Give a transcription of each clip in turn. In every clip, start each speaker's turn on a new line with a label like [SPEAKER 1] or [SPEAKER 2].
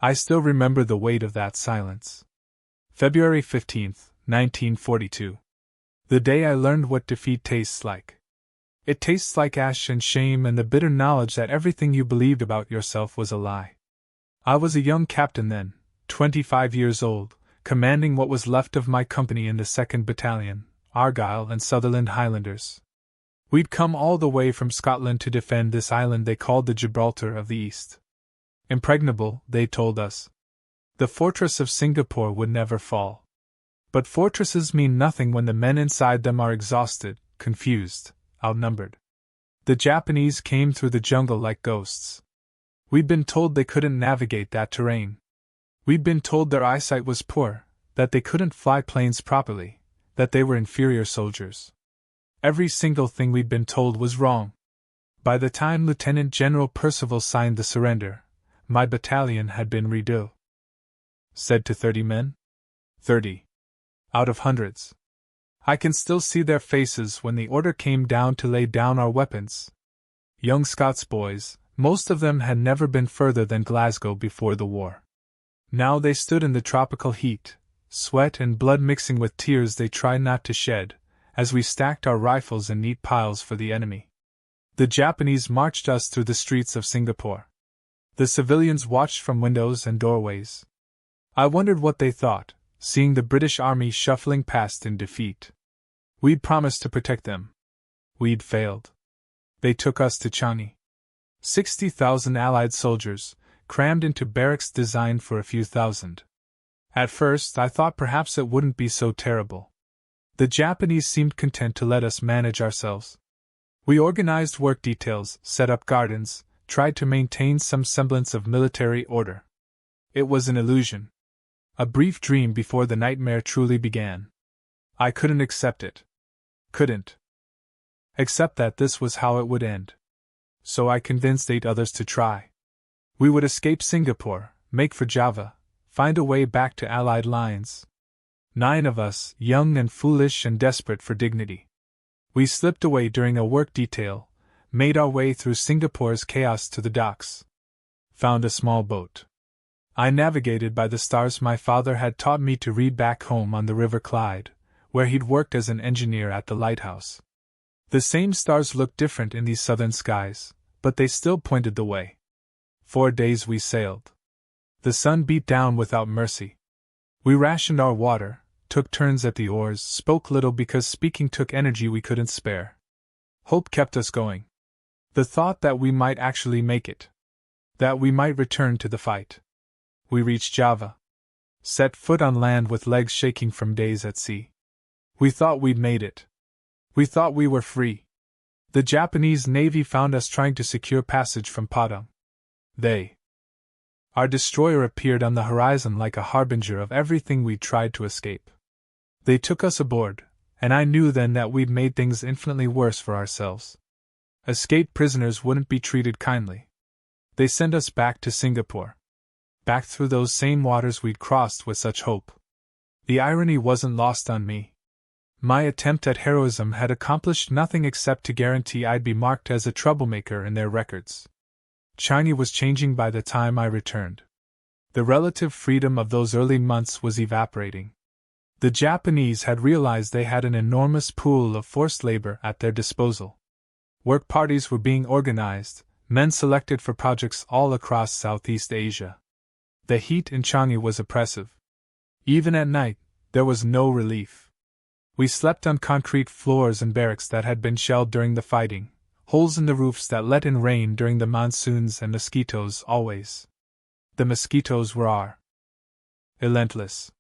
[SPEAKER 1] I still remember the weight of that silence. February 15th, 1942. The day I learned what defeat tastes like. It tastes like ash and shame and the bitter knowledge that everything you believed about yourself was a lie. I was a young captain then, 25 years old, commanding what was left of my company in the 2nd Battalion, Argyll and Sutherland Highlanders. We'd come all the way from Scotland to defend this island they called the Gibraltar of the East. Impregnable, they told us. The fortress of Singapore would never fall. But fortresses mean nothing when the men inside them are exhausted, confused, outnumbered. The Japanese came through the jungle like ghosts. We'd been told they couldn't navigate that terrain. We'd been told their eyesight was poor, that they couldn't fly planes properly, that they were inferior soldiers. Every single thing we'd been told was wrong. By the time Lieutenant General Percival signed the surrender, my battalion had been reduced. Said to 30 men? 30. Out of hundreds. I can still see their faces when the order came down to lay down our weapons. Young Scots boys, most of them had never been further than Glasgow before the war. Now they stood in the tropical heat, sweat and blood mixing with tears they tried not to shed, as we stacked our rifles in neat piles for the enemy. The Japanese marched us through the streets of Singapore. The civilians watched from windows and doorways. I wondered what they thought, seeing the British Army shuffling past in defeat. We'd promised to protect them. We'd failed. They took us to Changi. 60,000 Allied soldiers, crammed into barracks designed for a few thousand. At first I thought perhaps it wouldn't be so terrible. The Japanese seemed content to let us manage ourselves. We organized work details, set up gardens, tried to maintain some semblance of military order. It was an illusion. A brief dream before the nightmare truly began. I couldn't accept it. Couldn't accept that this was how it would end. So I convinced 8 others to try. We would escape Singapore, make for Java, find a way back to Allied lines. 9 of us, young and foolish and desperate for dignity. We slipped away during a work detail, made our way through Singapore's chaos to the docks. Found a small boat. I navigated by the stars my father had taught me to read back home on the River Clyde, where he'd worked as an engineer at the lighthouse. The same stars looked different in these southern skies, but they still pointed the way. 4 days we sailed. The sun beat down without mercy. We rationed our water, took turns at the oars, spoke little because speaking took energy we couldn't spare. Hope kept us going. The thought that we might actually make it. That we might return to the fight. We reached Java. Set foot on land with legs shaking from days at sea. We thought we'd made it. We thought we were free. The Japanese Navy found us trying to secure passage from Padang. Our destroyer appeared on the horizon like a harbinger of everything we'd tried to escape. They took us aboard, and I knew then that we'd made things infinitely worse for ourselves. Escaped prisoners wouldn't be treated kindly. They sent us back to Singapore. Back through those same waters we'd crossed with such hope. The irony wasn't lost on me. My attempt at heroism had accomplished nothing except to guarantee I'd be marked as a troublemaker in their records. China was changing by the time I returned. The relative freedom of those early months was evaporating. The Japanese had realized they had an enormous pool of forced labor at their disposal. Work parties were being organized, men selected for projects all across Southeast Asia. The heat in Changi was oppressive. Even at night, there was no relief. We slept on concrete floors in barracks that had been shelled during the fighting, holes in the roofs that let in rain during the monsoons, and mosquitoes always. The mosquitoes were relentless.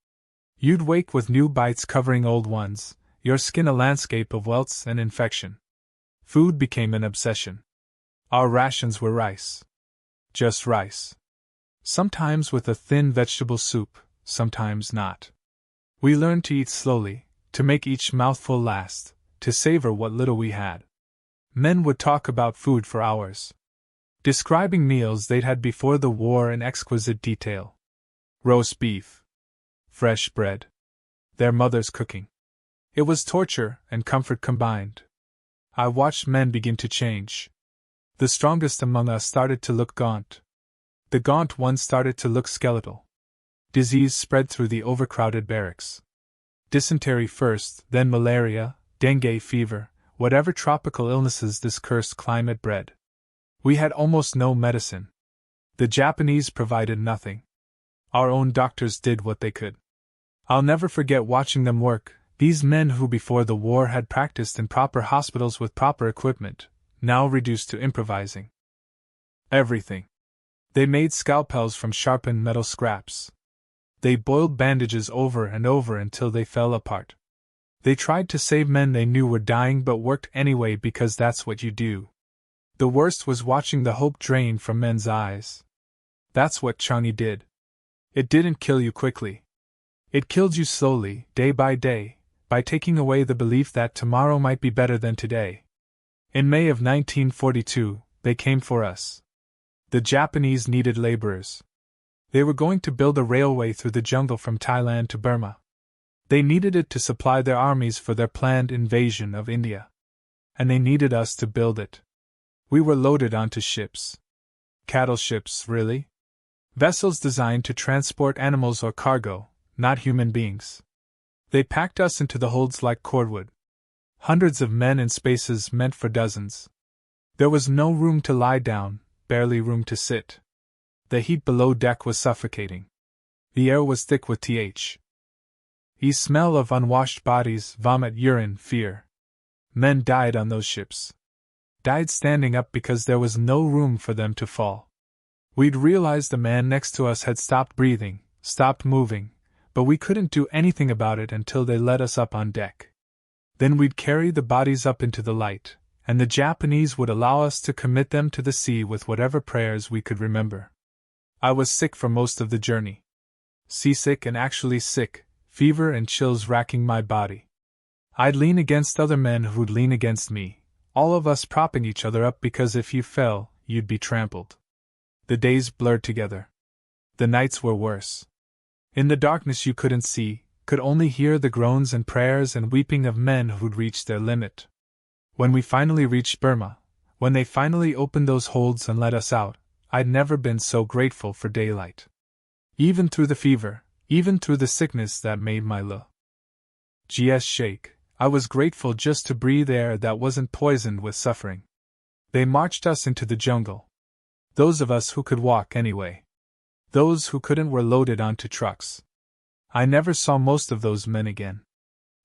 [SPEAKER 1] You'd wake with new bites covering old ones, your skin a landscape of welts and infection. Food became an obsession. Our rations were rice. Just rice. Sometimes with a thin vegetable soup, sometimes not. We learned to eat slowly, to make each mouthful last, to savor what little we had. Men would talk about food for hours, describing meals they'd had before the war in exquisite detail. Roast beef. Fresh bread. Their mothers cooking. It was torture and comfort combined. I watched men begin to change. The strongest among us started to look gaunt. The gaunt ones started to look skeletal. Disease spread through the overcrowded barracks. Dysentery first, then malaria, dengue fever, whatever tropical illnesses this cursed climate bred. We had almost no medicine. The Japanese provided nothing. Our own doctors did what they could. I'll never forget watching them work, these men who before the war had practiced in proper hospitals with proper equipment, now reduced to improvising everything. They made scalpels from sharpened metal scraps. They boiled bandages over and over until they fell apart. They tried to save men they knew were dying but worked anyway because that's what you do. The worst was watching the hope drain from men's eyes. That's what Changi did. It didn't kill you quickly. It killed you slowly, day by day, by taking away the belief that tomorrow might be better than today. In May of 1942, they came for us. The Japanese needed laborers. They were going to build a railway through the jungle from Thailand to Burma. They needed it to supply their armies for their planned invasion of India. And they needed us to build it. We were loaded onto ships. Cattle ships, really? Vessels designed to transport animals or cargo, not human beings. They packed us into the holds like cordwood. Hundreds of men in spaces meant for dozens. There was no room to lie down, barely room to sit. The heat below deck was suffocating. The air was thick with the smell of unwashed bodies, vomit, urine, fear. Men died on those ships. Died standing up because there was no room for them to fall. We'd realized the man next to us had stopped breathing, stopped moving, but we couldn't do anything about it until they let us up on deck. Then we'd carry the bodies up into the light, and the Japanese would allow us to commit them to the sea with whatever prayers we could remember. I was sick for most of the journey. Seasick and actually sick, fever and chills racking my body. I'd lean against other men who'd lean against me, all of us propping each other up because if you fell, you'd be trampled. The days blurred together. The nights were worse. In the darkness you couldn't see, could only hear the groans and prayers and weeping of men who'd reached their limit. When we finally reached Burma, when they finally opened those holds and let us out, I'd never been so grateful for daylight. Even through the fever, even through the sickness that made my legs shake, I was grateful just to breathe air that wasn't poisoned with suffering. They marched us into the jungle. Those of us who could walk anyway. Those who couldn't were loaded onto trucks. I never saw most of those men again.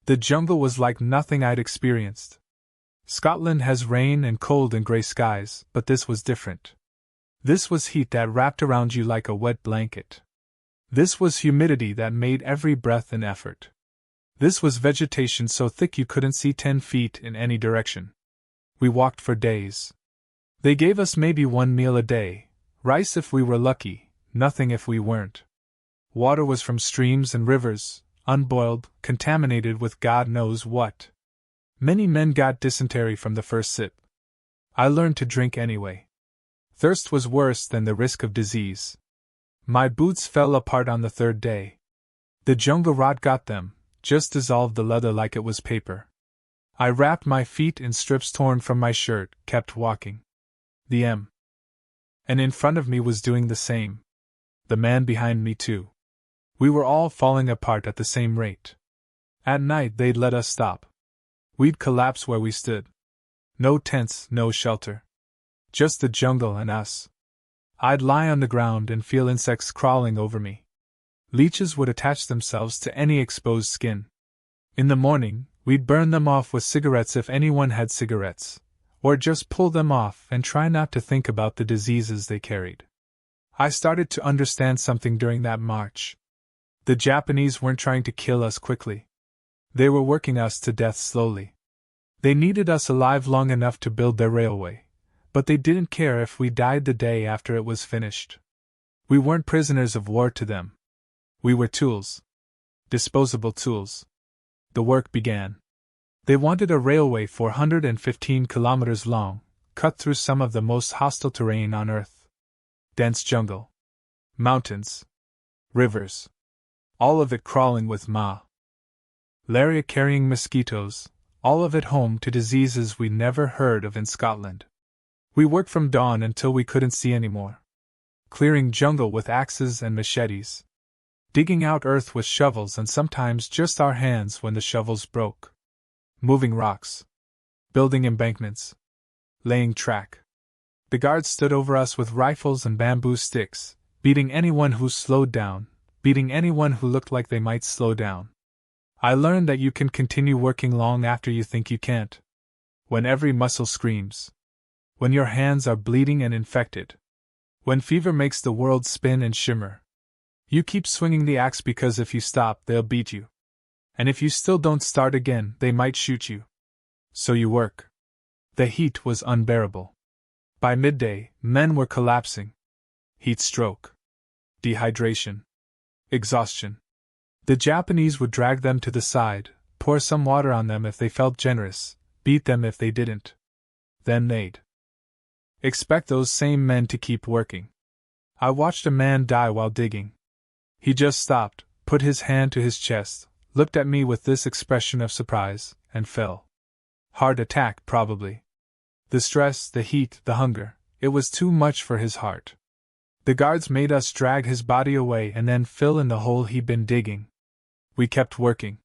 [SPEAKER 1] The jungle was like nothing I'd experienced. Scotland has rain and cold and grey skies, but this was different. This was heat that wrapped around you like a wet blanket. This was humidity that made every breath an effort. This was vegetation so thick you couldn't see 10 feet in any direction. We walked for days. They gave us maybe one meal a day, rice if we were lucky, nothing if we weren't. Water was from streams and rivers, unboiled, contaminated with God knows what. Many men got dysentery from the first sip. I learned to drink anyway. Thirst was worse than the risk of disease. My boots fell apart on the third day. The jungle rot got them, just dissolved the leather like it was paper. I wrapped my feet in strips torn from my shirt, kept walking. And in front of me was doing the same. The man behind me too. We were all falling apart at the same rate. At night they'd let us stop. We'd collapse where we stood. No tents, no shelter. Just the jungle and us. I'd lie on the ground and feel insects crawling over me. Leeches would attach themselves to any exposed skin. In the morning, we'd burn them off with cigarettes if anyone had cigarettes, or just pull them off and try not to think about the diseases they carried. I started to understand something during that march. The Japanese weren't trying to kill us quickly. They were working us to death slowly. They needed us alive long enough to build their railway, but they didn't care if we died the day after it was finished. We weren't prisoners of war to them. We were tools. Disposable tools. The work began. They wanted a railway 415 kilometers long, cut through some of the most hostile terrain on Earth. Dense jungle. Mountains. Rivers. All of it crawling with malaria-carrying mosquitoes, all of it home to diseases we never heard of in Scotland. We worked from dawn until we couldn't see anymore. clearing jungle with axes and machetes, digging out earth with shovels and sometimes just our hands when the shovels broke, moving rocks, building embankments, laying track. The guards stood over us with rifles and bamboo sticks, beating anyone who slowed down, beating anyone who looked like they might slow down. I learned that you can continue working long after you think you can't. When every muscle screams. When your hands are bleeding and infected. When fever makes the world spin and shimmer. You keep swinging the axe because if you stop, they'll beat you. And if you still don't start again, they might shoot you. So you work. The heat was unbearable. By midday, men were collapsing. Heat stroke. Dehydration. Exhaustion. The Japanese would drag them to the side, pour some water on them if they felt generous, beat them if they didn't. Then they'd expect those same men to keep working. I watched a man die while digging. He just stopped, put his hand to his chest, looked at me with this expression of surprise, and fell. Heart attack, probably. The stress, the heat, the hunger, it was too much for his heart. The guards made us drag his body away and then fill in the hole he'd been digging. We kept working.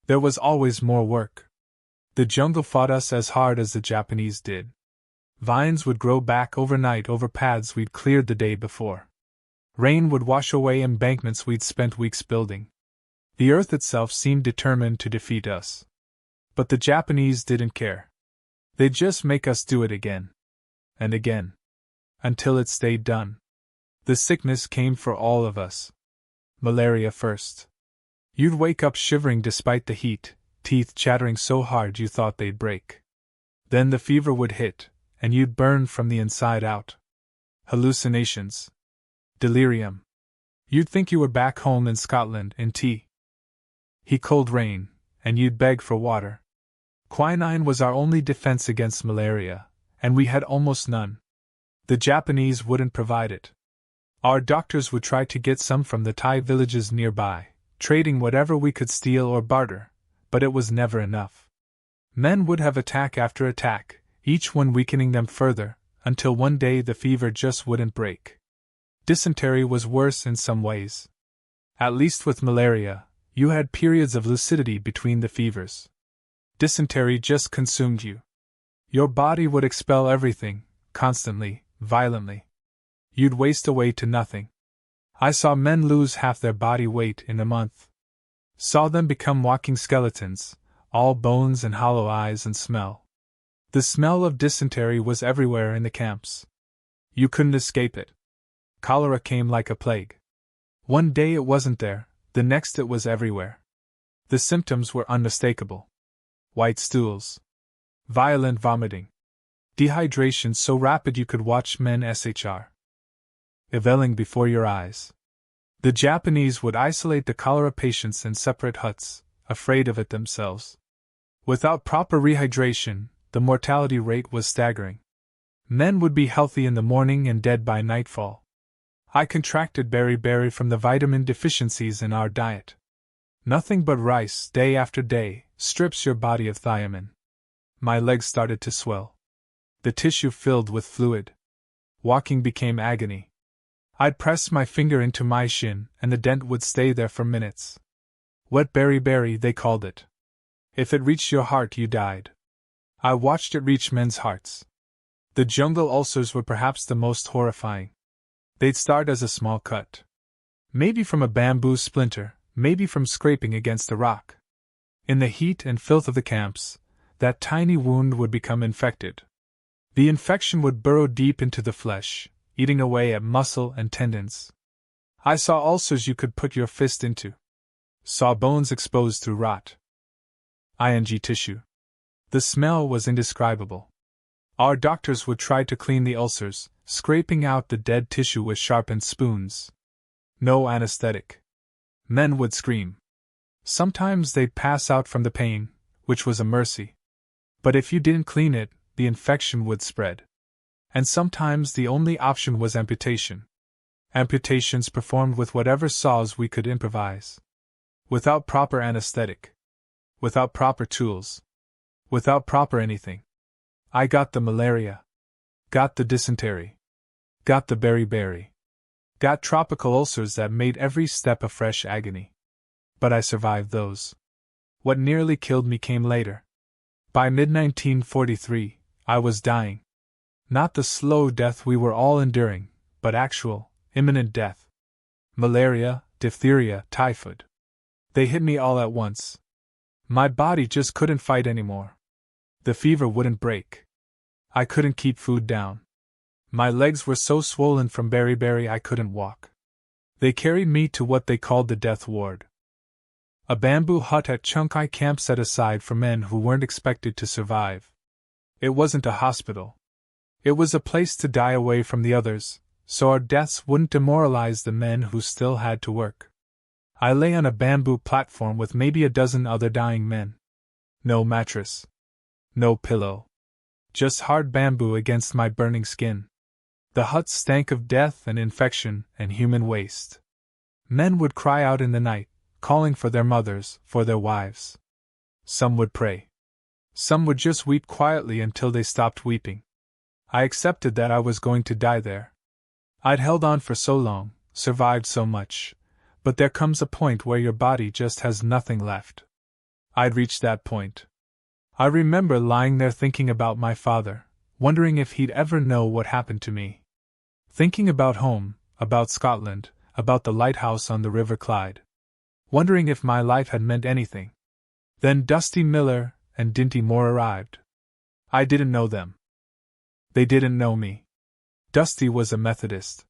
[SPEAKER 1] There was always more work. The jungle fought us as hard as the Japanese did. Vines would grow back overnight over paths we'd cleared the day before. Rain would wash away embankments we'd spent weeks building. The earth itself seemed determined to defeat us. But the Japanese didn't care. They'd just make us do it again. And again. Until it stayed done. The sickness came for all of us. Malaria first. You'd wake up shivering despite the heat, teeth chattering so hard you thought they'd break. Then the fever would hit, and you'd burn from the inside out. Hallucinations. Delirium. You'd think you were back home in Scotland in tea. Cold rain, and you'd beg for water. Quinine was our only defense against malaria, and we had almost none. The Japanese wouldn't provide it. Our doctors would try to get some from the Thai villages nearby, trading whatever we could steal or barter, but it was never enough. Men would have attack after attack, each one weakening them further, until one day the fever just wouldn't break. Dysentery was worse in some ways. At least with malaria, you had periods of lucidity between the fevers. Dysentery just consumed you. Your body would expel everything, constantly, violently. You'd waste away to nothing. I saw men lose half their body weight in a month. Saw them become walking skeletons, all bones and hollow eyes and smell. The smell of dysentery was everywhere in the camps. You couldn't escape it. Cholera came like a plague. One day it wasn't there, the next it was everywhere. The symptoms were unmistakable. White stools. Violent vomiting. Dehydration so rapid you could watch men SHR. Eveling before your eyes. The Japanese would isolate the cholera patients in separate huts, afraid of it themselves. Without proper rehydration, the mortality rate was staggering. Men would be healthy in the morning and dead by nightfall. I contracted beriberi from the vitamin deficiencies in our diet. Nothing but rice, day after day, strips your body of thiamine. My legs started to swell. The tissue filled with fluid. Walking became agony. I'd press my finger into my shin, and the dent would stay there for minutes. Wet beriberi, they called it. If it reached your heart, you died. I watched it reach men's hearts. The jungle ulcers were perhaps the most horrifying. They'd start as a small cut. Maybe from a bamboo splinter, maybe from scraping against a rock. In the heat and filth of the camps, that tiny wound would become infected. The infection would burrow deep into the flesh, eating away at muscle and tendons. I saw ulcers you could put your fist into. Saw bones exposed through rot. Ing tissue. The smell was indescribable. Our doctors would try to clean the ulcers, scraping out the dead tissue with sharpened spoons. No anesthetic. Men would scream. Sometimes they'd pass out from the pain, which was a mercy. But if you didn't clean it, the infection would spread. And sometimes the only option was amputation. Amputations performed with whatever saws we could improvise. Without proper anesthetic. Without proper tools. Without proper anything. I got the malaria. Got the dysentery. Got the beriberi. Got tropical ulcers that made every step a fresh agony. But I survived those. What nearly killed me came later. By mid-1943, I was dying. Not the slow death we were all enduring, but actual, imminent death. Malaria, diphtheria, typhoid. They hit me all at once. My body just couldn't fight anymore. The fever wouldn't break. I couldn't keep food down. My legs were so swollen from beriberi I couldn't walk. They carried me to what they called the death ward. A bamboo hut at Chunkai camp set aside for men who weren't expected to survive. It wasn't a hospital. It was a place to die away from the others, so our deaths wouldn't demoralize the men who still had to work. I lay on a bamboo platform with maybe a dozen other dying men. No mattress. No pillow. Just hard bamboo against my burning skin. The hut stank of death and infection and human waste. Men would cry out in the night, calling for their mothers, for their wives. Some would pray. Some would just weep quietly until they stopped weeping. I accepted that I was going to die there. I'd held on for so long, survived so much, but there comes a point where your body just has nothing left. I'd reached that point. I remember lying there thinking about my father, wondering if he'd ever know what happened to me. Thinking about home, about Scotland, about the lighthouse on the River Clyde. Wondering if my life had meant anything. Then Dusty Miller and Dinty Moore arrived. I didn't know them. They didn't know me. Dusty was a Methodist.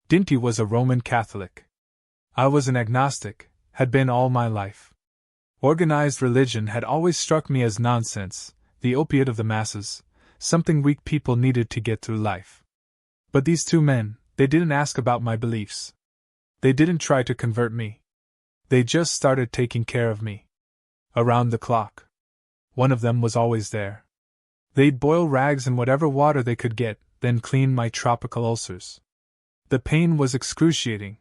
[SPEAKER 1] Dinty was a Roman Catholic. I was an agnostic, had been all my life. Organized religion had always struck me as nonsense, the opiate of the masses, something weak people needed to get through life. But these two men, they didn't ask about my beliefs. They didn't try to convert me. They just started taking care of me. Around the clock. One of them was always there. They'd boil rags in whatever water they could get, then clean my tropical ulcers. The pain was excruciating.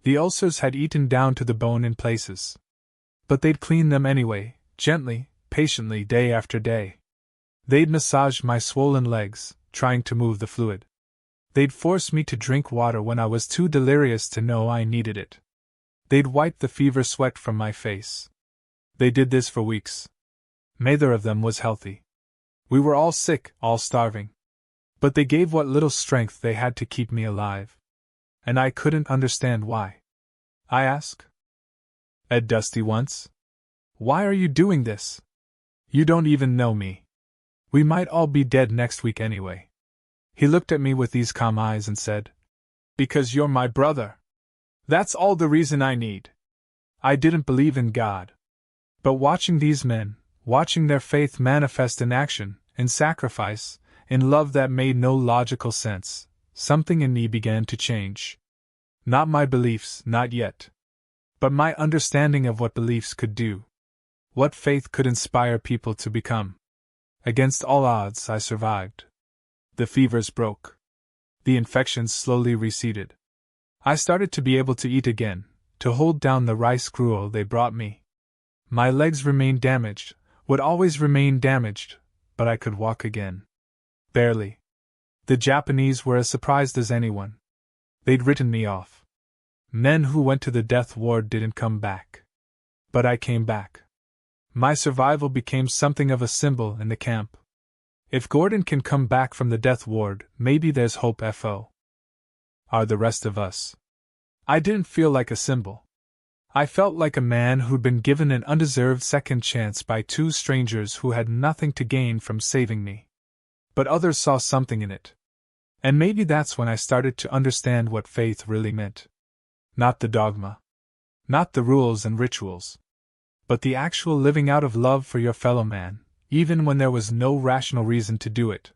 [SPEAKER 1] The ulcers had eaten down to the bone in places. But they'd clean them anyway, gently, patiently, day after day. They'd massage my swollen legs, trying to move the fluid. They'd force me to drink water when I was too delirious to know I needed it. They'd wipe the fever sweat from my face. They did this for weeks. Neither of them was healthy. We were all sick, all starving. But they gave what little strength they had to keep me alive. And I couldn't understand why. I asked Ed Dusty once. Why are you doing this? You don't even know me. We might all be dead next week anyway. He looked at me with these calm eyes and said, Because you're my brother. That's all the reason I need. I didn't believe in God. But watching these men, watching their faith manifest in action, in sacrifice, in love that made no logical sense, something in me began to change. Not my beliefs, not yet. But my understanding of what beliefs could do. What faith could inspire people to become. Against all odds, I survived. The fevers broke. The infections slowly receded. I started to be able to eat again, to hold down the rice gruel they brought me. My legs remained damaged, would always remain damaged, but I could walk again. Barely. The Japanese were as surprised as anyone. They'd written me off. Men who went to the death ward didn't come back. But I came back. My survival became something of a symbol in the camp. If Gordon can come back from the death ward, maybe there's hope. F.O. Are the rest of us. I didn't feel like a symbol. I felt like a man who'd been given an undeserved second chance by two strangers who had nothing to gain from saving me. But others saw something in it. And maybe that's when I started to understand what faith really meant. Not the dogma. Not the rules and rituals. But the actual living out of love for your fellow man, even when there was no rational reason to do it.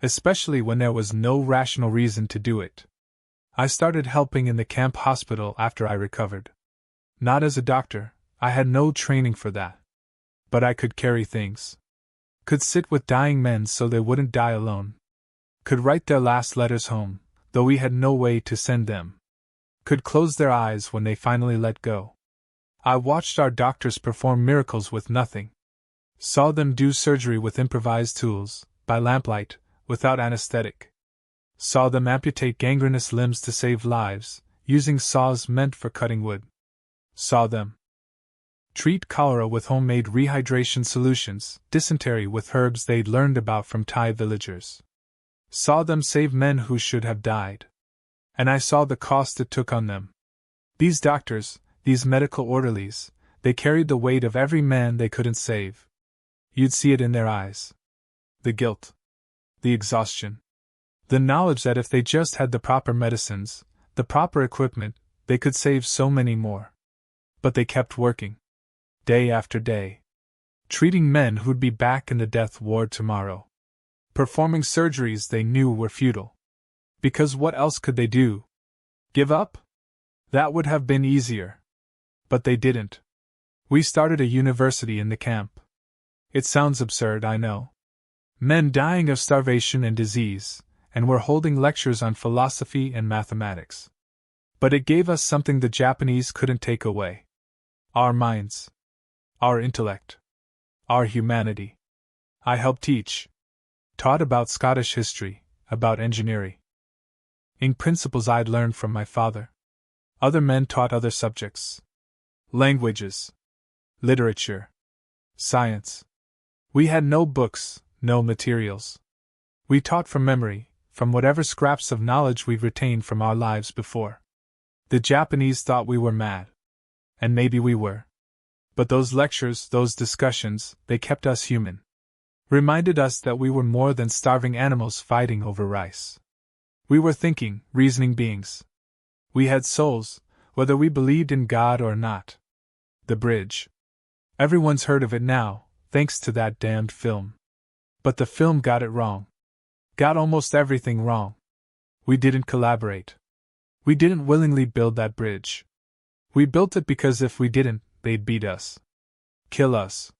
[SPEAKER 1] Especially when there was no rational reason to do it. I started helping in the camp hospital after I recovered. Not as a doctor, I had no training for that. But I could carry things. Could sit with dying men so they wouldn't die alone. Could write their last letters home, though we had no way to send them. Could close their eyes when they finally let go. I watched our doctors perform miracles with nothing. Saw them do surgery with improvised tools, by lamplight, without anesthetic. Saw them amputate gangrenous limbs to save lives, using saws meant for cutting wood. Saw them treat cholera with homemade rehydration solutions, dysentery with herbs they'd learned about from Thai villagers. Saw them save men who should have died. And I saw the cost it took on them. These doctors, these medical orderlies, they carried the weight of every man they couldn't save. You'd see it in their eyes. The guilt. The exhaustion. The knowledge that if they just had the proper medicines, the proper equipment, they could save so many more. But they kept working. Day after day. Treating men who'd be back in the death ward tomorrow. Performing surgeries they knew were futile. Because what else could they do? Give up? That would have been easier. But they didn't. We started a university in the camp. It sounds absurd, I know. Men dying of starvation and disease, and we're holding lectures on philosophy and mathematics. But it gave us something the Japanese couldn't take away. Our minds. Our intellect. Our humanity. I helped teach. Taught about Scottish history, about engineering. In principles I'd learned from my father. Other men taught other subjects. Languages. Literature. Science. We had no books, no materials. We taught from memory, from whatever scraps of knowledge we've retained from our lives before. The Japanese thought we were mad. And maybe we were. But those lectures, those discussions, they kept us human. Reminded us that we were more than starving animals fighting over rice. We were thinking, reasoning beings. We had souls, whether we believed in God or not. The bridge. Everyone's heard of it now, thanks to that damned film. But the film got it wrong. Got almost everything wrong. We didn't collaborate. We didn't willingly build that bridge. We built it because if we didn't, they'd beat us. Kill us.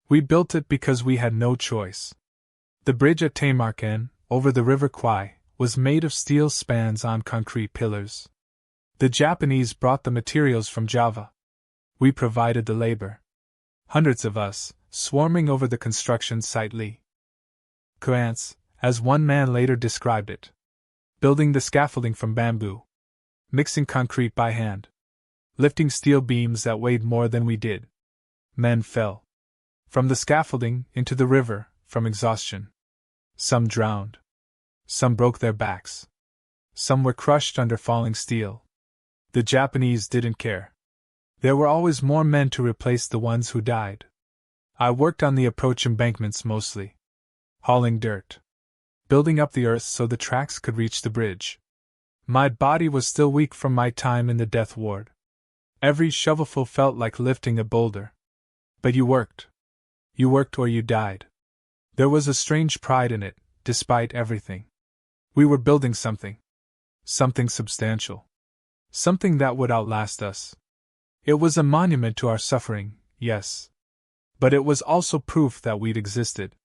[SPEAKER 1] We built it because we had no choice. The bridge at Tamarkan, over the River Kwai, was made of steel spans on concrete pillars. The Japanese brought the materials from Java. We provided the labor. Hundreds of us, swarming over the construction site Li. Kuans, as one man later described it. Building the scaffolding from bamboo. Mixing concrete by hand. Lifting steel beams that weighed more than we did. Men fell. From the scaffolding, into the river, from exhaustion. Some drowned. Some broke their backs. Some were crushed under falling steel. The Japanese didn't care. There were always more men to replace the ones who died. I worked on the approach embankments mostly. Hauling dirt. Building up the earth so the tracks could reach the bridge. My body was still weak from my time in the death ward. Every shovelful felt like lifting a boulder. But you worked. You worked or you died. There was a strange pride in it, despite everything. We were building something. Something substantial. Something that would outlast us. It was a monument to our suffering, yes. But it was also proof that we'd existed.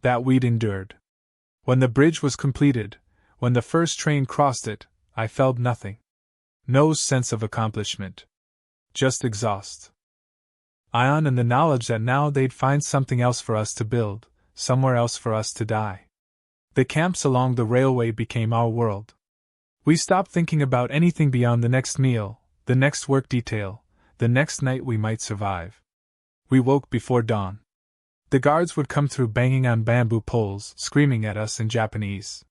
[SPEAKER 1] That we'd endured. When the bridge was completed, when the first train crossed it, I felt nothing. No sense of accomplishment. Just exhaust. Ion and the knowledge that now they'd find something else for us to build, somewhere else for us to die. The camps along the railway became our world. We stopped thinking about anything beyond the next meal, the next work detail, the next night we might survive. We woke before dawn. The guards would come through banging on bamboo poles, screaming at us in Japanese.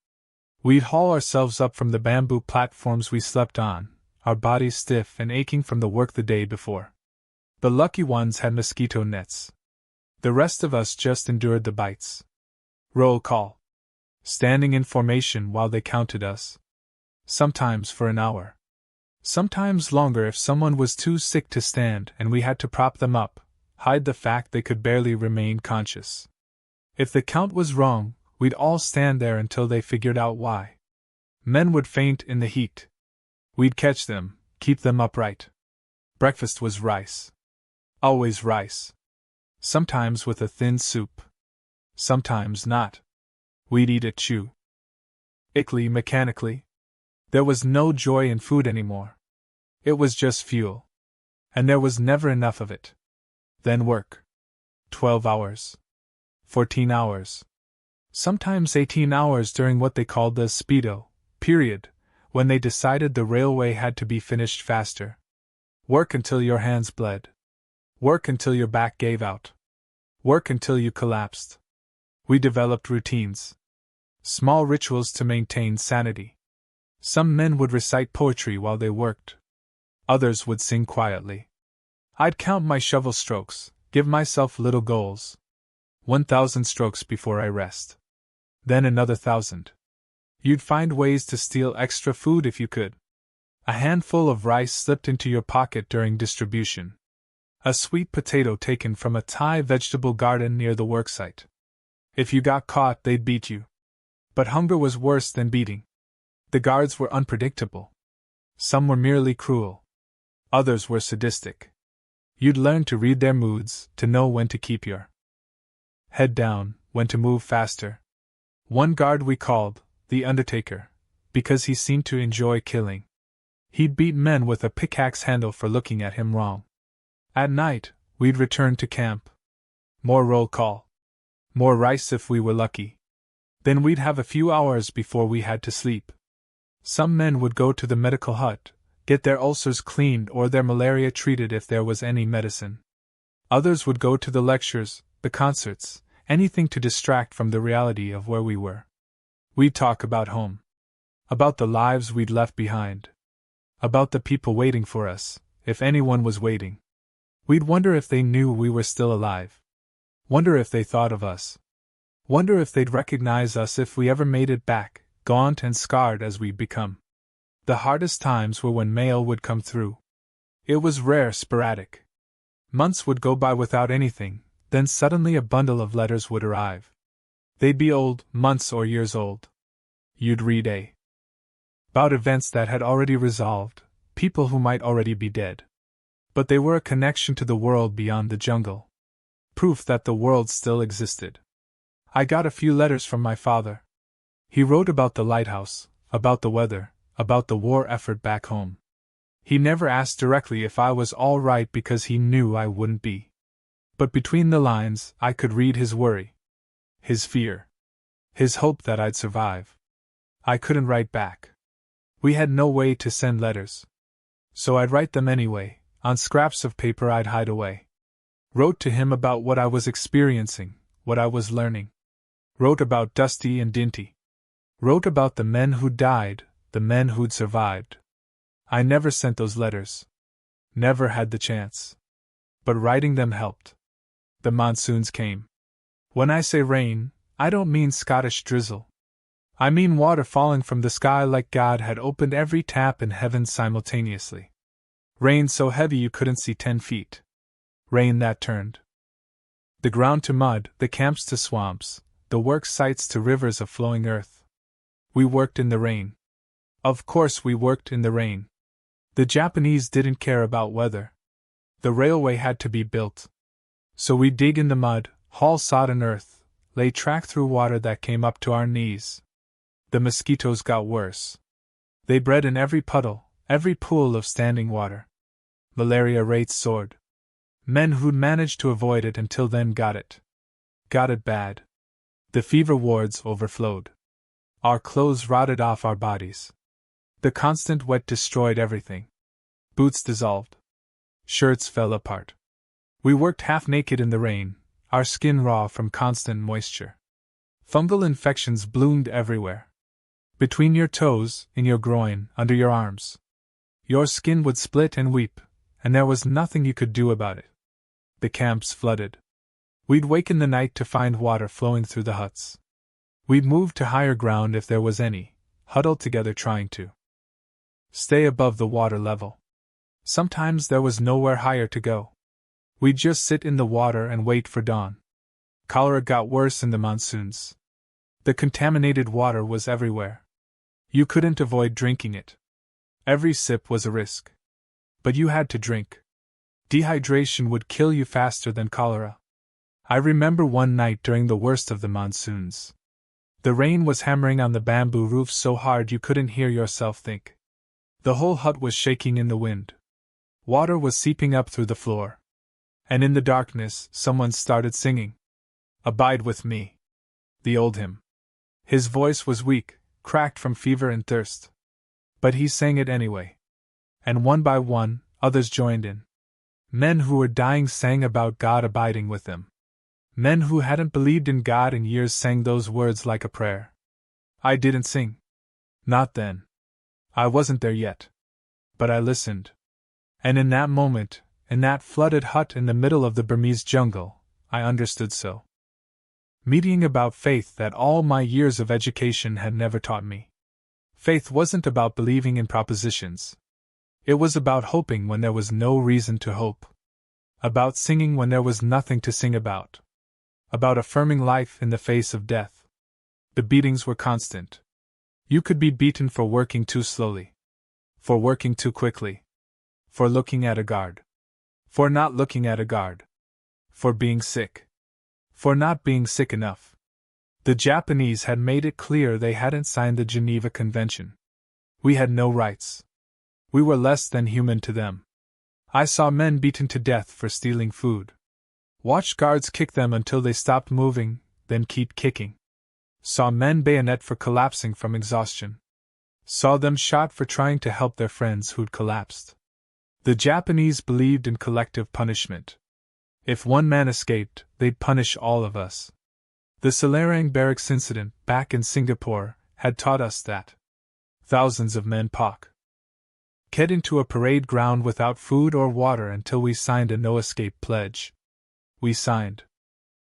[SPEAKER 1] We'd haul ourselves up from the bamboo platforms we slept on, our bodies stiff and aching from the work the day before. The lucky ones had mosquito nets. The rest of us just endured the bites. Roll call. Standing in formation while they counted us. Sometimes for an hour. Sometimes longer if someone was too sick to stand and we had to prop them up, hide the fact they could barely remain conscious. If the count was wrong, we'd all stand there until they figured out why. Men would faint in the heat. We'd catch them, keep them upright. Breakfast was rice. Always rice. Sometimes with a thin soup. Sometimes not. We'd eat it quickly, mechanically. There was no joy in food anymore. It was just fuel. And there was never enough of it. Then work. 12 hours. 14 hours. Sometimes 18 hours during what they called the Speedo period, when they decided the railway had to be finished faster. Work until your hands bled. Work until your back gave out. Work until you collapsed. We developed routines. Small rituals to maintain sanity. Some men would recite poetry while they worked. Others would sing quietly. I'd count my shovel strokes, give myself little goals. 1,000 strokes before I rest. Then another 1,000. You'd find ways to steal extra food if you could. A handful of rice slipped into your pocket during distribution. A sweet potato taken from a Thai vegetable garden near the worksite. If you got caught, they'd beat you. But hunger was worse than beating. The guards were unpredictable. Some were merely cruel. Others were sadistic. You'd learn to read their moods, to know when to keep your head down, when to move faster. One guard we called the Undertaker, because he seemed to enjoy killing. He'd beat men with a pickaxe handle for looking at him wrong. At night, we'd return to camp. More roll call. More rice if we were lucky. Then we'd have a few hours before we had to sleep. Some men would go to the medical hut, get their ulcers cleaned or their malaria treated if there was any medicine. Others would go to the lectures, the concerts, anything to distract from the reality of where we were. We'd talk about home. About the lives we'd left behind. About the people waiting for us, if anyone was waiting. We'd wonder if they knew we were still alive. Wonder if they thought of us. Wonder if they'd recognize us if we ever made it back, gaunt and scarred as we'd become. The hardest times were when mail would come through. It was rare, sporadic. Months would go by without anything, then suddenly a bundle of letters would arrive. They'd be old, months or years old. You'd read about events that had already resolved, people who might already be dead. But they were a connection to the world beyond the jungle. Proof that the world still existed. I got a few letters from my father. He wrote about the lighthouse, about the weather, about the war effort back home. He never asked directly if I was all right because he knew I wouldn't be. But between the lines, I could read his worry. His fear. His hope that I'd survive. I couldn't write back. We had no way to send letters. So I'd write them anyway, on scraps of paper I'd hide away. Wrote to him about what I was experiencing, what I was learning. Wrote about Dusty and Dinty. Wrote about the men who'd died, the men who'd survived. I never sent those letters. Never had the chance. But writing them helped. The monsoons came. When I say rain, I don't mean Scottish drizzle. I mean water falling from the sky like God had opened every tap in heaven simultaneously. Rain so heavy you couldn't see 10 feet. Rain that turned the ground to mud, the camps to swamps, the work sites to rivers of flowing earth. We worked in the rain. Of course we worked in the rain. The Japanese didn't care about weather. The railway had to be built. So we'd dig in the mud, haul sodden earth, lay track through water that came up to our knees. The mosquitoes got worse. They bred in every puddle, every pool of standing water. Malaria rates soared. Men who'd managed to avoid it until then got it. Got it bad. The fever wards overflowed. Our clothes rotted off our bodies. The constant wet destroyed everything. Boots dissolved. Shirts fell apart. We worked half naked in the rain, our skin raw from constant moisture. Fungal infections bloomed everywhere. Between your toes, in your groin, under your arms. Your skin would split and weep, and there was nothing you could do about it. The camps flooded. We'd wake in the night to find water flowing through the huts. We'd move to higher ground if there was any, huddled together trying to stay above the water level. Sometimes there was nowhere higher to go. We'd just sit in the water and wait for dawn. Cholera got worse in the monsoons. The contaminated water was everywhere. You couldn't avoid drinking it. Every sip was a risk. But you had to drink. Dehydration would kill you faster than cholera. I remember one night during the worst of the monsoons. The rain was hammering on the bamboo roof so hard you couldn't hear yourself think. The whole hut was shaking in the wind. Water was seeping up through the floor. And in the darkness, someone started singing. Abide with me. The old hymn. His voice was weak, cracked from fever and thirst. But he sang it anyway. And one by one, others joined in. Men who were dying sang about God abiding with them. Men who hadn't believed in God in years sang those words like a prayer. I didn't sing. Not then. I wasn't there yet. But I listened. And in that moment, in that flooded hut in the middle of the Burmese jungle, I understood so. Meeting about faith that all my years of education had never taught me. Faith wasn't about believing in propositions. It was about hoping when there was no reason to hope. About singing when there was nothing to sing about. About affirming life in the face of death. The beatings were constant. You could be beaten for working too slowly. For working too quickly. For looking at a guard. For not looking at a guard. For being sick. For not being sick enough. The Japanese had made it clear they hadn't signed the Geneva Convention. We had no rights. We were less than human to them. I saw men beaten to death for stealing food. Watched guards kick them until they stopped moving, then keep kicking. Saw men bayonet for collapsing from exhaustion. Saw them shot for trying to help their friends who'd collapsed. The Japanese believed in collective punishment. If one man escaped, they'd punish all of us. The Selarang barracks incident, back in Singapore, had taught us that. Thousands of men get into a parade ground without food or water until we signed a no-escape pledge. We signed.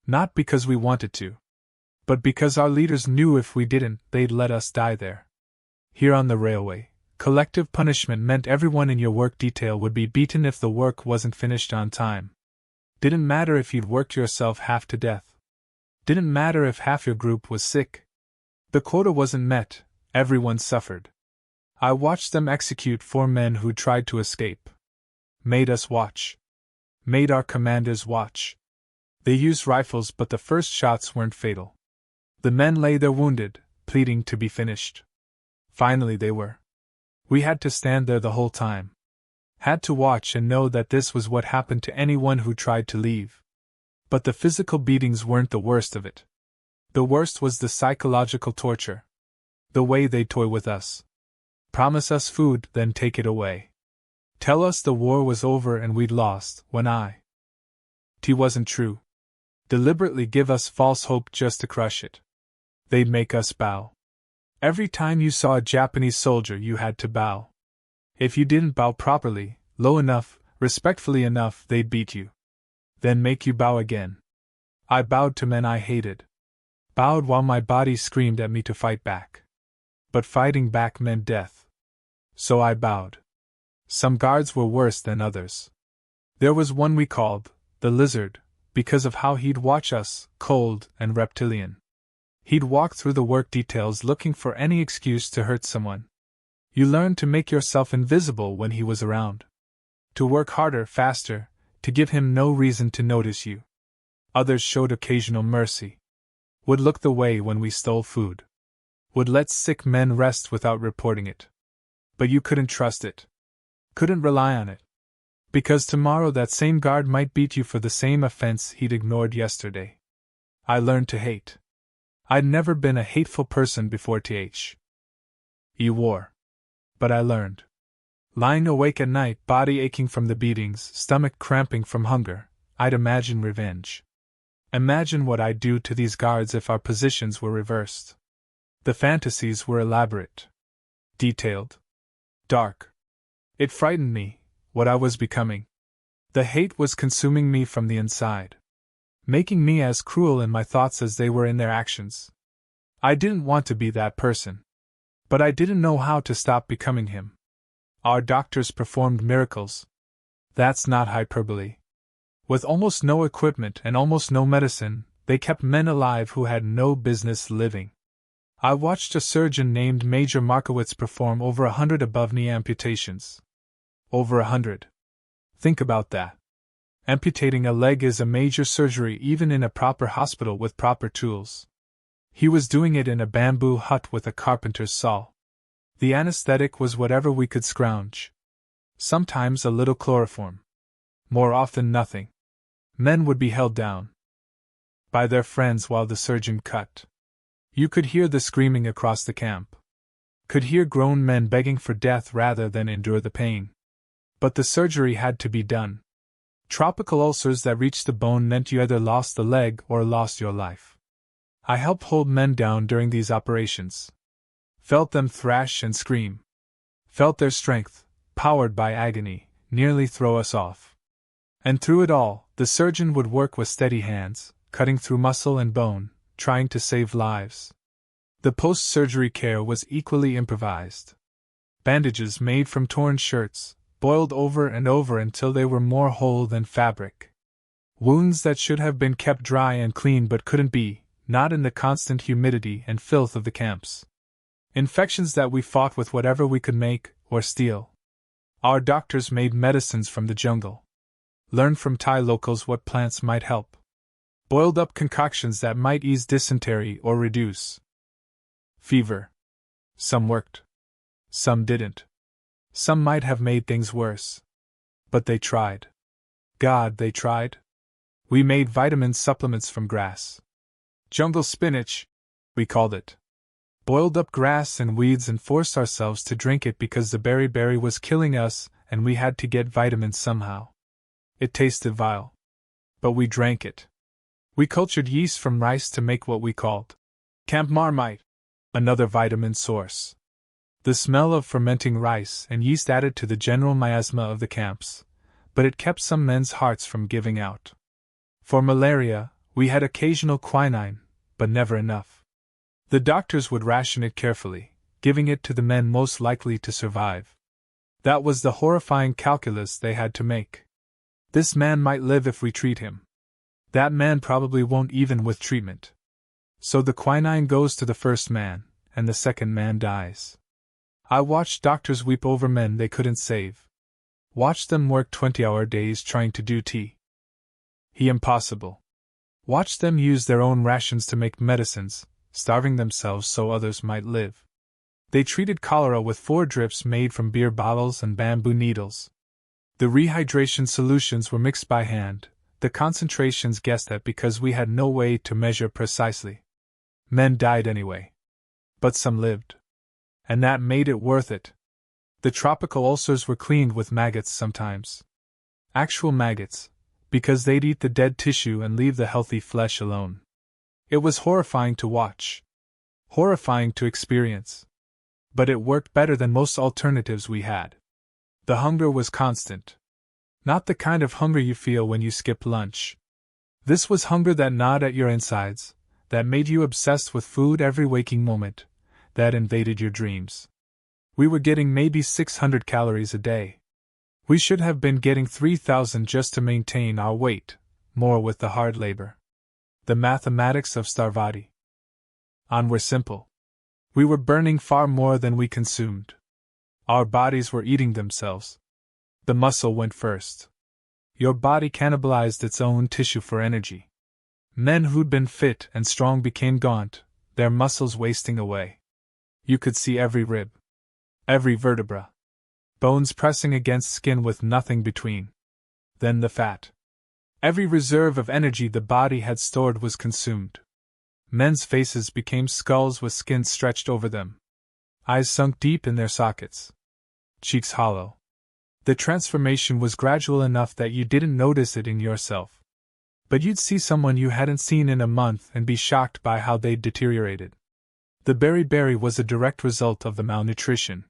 [SPEAKER 1] Not because we wanted to. But because our leaders knew if we didn't, they'd let us die there. Here on the railway, collective punishment meant everyone in your work detail would be beaten if the work wasn't finished on time. Didn't matter if you'd worked yourself half to death. Didn't matter if half your group was sick. The quota wasn't met, everyone suffered. I watched them execute 4 men who tried to escape. Made us watch. Made our commanders watch. They used rifles, but the first shots weren't fatal. The men lay there wounded, pleading to be finished. Finally they were. We had to stand there the whole time. Had to watch and know that this was what happened to anyone who tried to leave. But the physical beatings weren't the worst of it. The worst was the psychological torture. The way they'd toy with us. Promise us food, then take it away. Tell us the war was over and we'd lost, when it wasn't true. Deliberately give us false hope just to crush it. They'd make us bow. Every time you saw a Japanese soldier, you had to bow. If you didn't bow properly, low enough, respectfully enough, they'd beat you. Then make you bow again. I bowed to men I hated. Bowed while my body screamed at me to fight back. But fighting back meant death. So I bowed. Some guards were worse than others. There was one we called the Lizard, because of how he'd watch us, cold and reptilian. He'd walk through the work details looking for any excuse to hurt someone. You learned to make yourself invisible when he was around. To work harder, faster, to give him no reason to notice you. Others showed occasional mercy. Would look the way when we stole food. Would let sick men rest without reporting it. But you couldn't trust it. Couldn't rely on it. Because tomorrow that same guard might beat you for the same offense he'd ignored yesterday. I learned to hate. I'd never been a hateful person before war. But I learned. Lying awake at night, body aching from the beatings, stomach cramping from hunger, I'd imagine revenge. Imagine what I'd do to these guards if our positions were reversed. The fantasies were elaborate. Detailed. Dark. It frightened me, what I was becoming. The hate was consuming me from the inside. Making me as cruel in my thoughts as they were in their actions. I didn't want to be that person. But I didn't know how to stop becoming him. Our doctors performed miracles. That's not hyperbole. With almost no equipment and almost no medicine, they kept men alive who had no business living. I watched a surgeon named Major Markowitz perform over 100 above-knee amputations. Over 100. Think about that. Amputating a leg is a major surgery even in a proper hospital with proper tools. He was doing it in a bamboo hut with a carpenter's saw. The anesthetic was whatever we could scrounge. Sometimes a little chloroform. More often nothing. Men would be held down by their friends while the surgeon cut. You could hear the screaming across the camp. Could hear grown men begging for death rather than endure the pain. But the surgery had to be done. Tropical ulcers that reached the bone meant you either lost the leg or lost your life. I helped hold men down during these operations. Felt them thrash and scream. Felt their strength, powered by agony, nearly throw us off. And through it all, the surgeon would work with steady hands, cutting through muscle and bone, trying to save lives. The post-surgery care was equally improvised. Bandages made from torn shirts, boiled over and over until they were more whole than fabric. Wounds that should have been kept dry and clean but couldn't be, not in the constant humidity and filth of the camps. Infections that we fought with whatever we could make or steal. Our doctors made medicines from the jungle. Learned from Thai locals what plants might help. Boiled up concoctions that might ease dysentery or reduce fever. Some worked. Some didn't. Some might have made things worse. But they tried. God, they tried. We made vitamin supplements from grass. Jungle spinach, we called it. Boiled up grass and weeds and forced ourselves to drink it because the beriberi was killing us and we had to get vitamins somehow. It tasted vile. But we drank it. We cultured yeast from rice to make what we called camp marmite, another vitamin source. The smell of fermenting rice and yeast added to the general miasma of the camps, but it kept some men's hearts from giving out. For malaria, we had occasional quinine, but never enough. The doctors would ration it carefully, giving it to the men most likely to survive. That was the horrifying calculus they had to make. This man might live if we treat him. That man probably won't even with treatment. So the quinine goes to the first man, and the second man dies. I watched doctors weep over men they couldn't save. Watched them work 20-hour days trying to do He impossible. Watched them use their own rations to make medicines, starving themselves so others might live. They treated cholera with 4 drips made from beer bottles and bamboo needles. The rehydration solutions were mixed by hand, the concentrations guessed at because we had no way to measure precisely. Men died anyway. But some lived. And that made it worth it. The tropical ulcers were cleaned with maggots sometimes. Actual maggots, because they'd eat the dead tissue and leave the healthy flesh alone. It was horrifying to watch. Horrifying to experience. But it worked better than most alternatives we had. The hunger was constant. Not the kind of hunger you feel when you skip lunch. This was hunger that gnawed at your insides, that made you obsessed with food every waking moment, that invaded your dreams. We were getting maybe 600 calories a day. We should have been getting 3,000 just to maintain our weight, more with the hard labor. The mathematics of Starvati. On were simple. We were burning far more than we consumed. Our bodies were eating themselves. The muscle went first. Your body cannibalized its own tissue for energy. Men who'd been fit and strong became gaunt, their muscles wasting away. You could see every rib. Every vertebra. Bones pressing against skin with nothing between. Then the fat. Every reserve of energy the body had stored was consumed. Men's faces became skulls with skin stretched over them. Eyes sunk deep in their sockets. Cheeks hollow. The transformation was gradual enough that you didn't notice it in yourself. But you'd see someone you hadn't seen in a month and be shocked by how they'd deteriorated. The beriberi was a direct result of the malnutrition.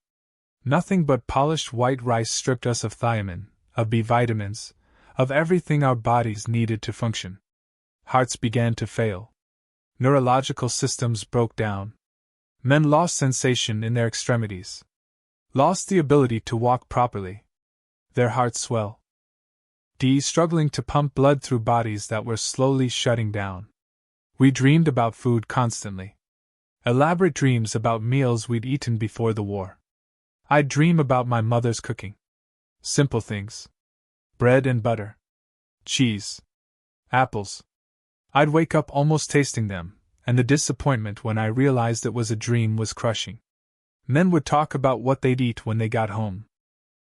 [SPEAKER 1] Nothing but polished white rice stripped us of thiamine, of B vitamins, of everything our bodies needed to function. Hearts began to fail. Neurological systems broke down. Men lost sensation in their extremities. Lost the ability to walk properly. Their hearts swell. Struggling to pump blood through bodies that were slowly shutting down. We dreamed about food constantly. Elaborate dreams about meals we'd eaten before the war. I'd dream about my mother's cooking. Simple things. Bread and butter. Cheese. Apples. I'd wake up almost tasting them, and the disappointment when I realized it was a dream was crushing. Men would talk about what they'd eat when they got home.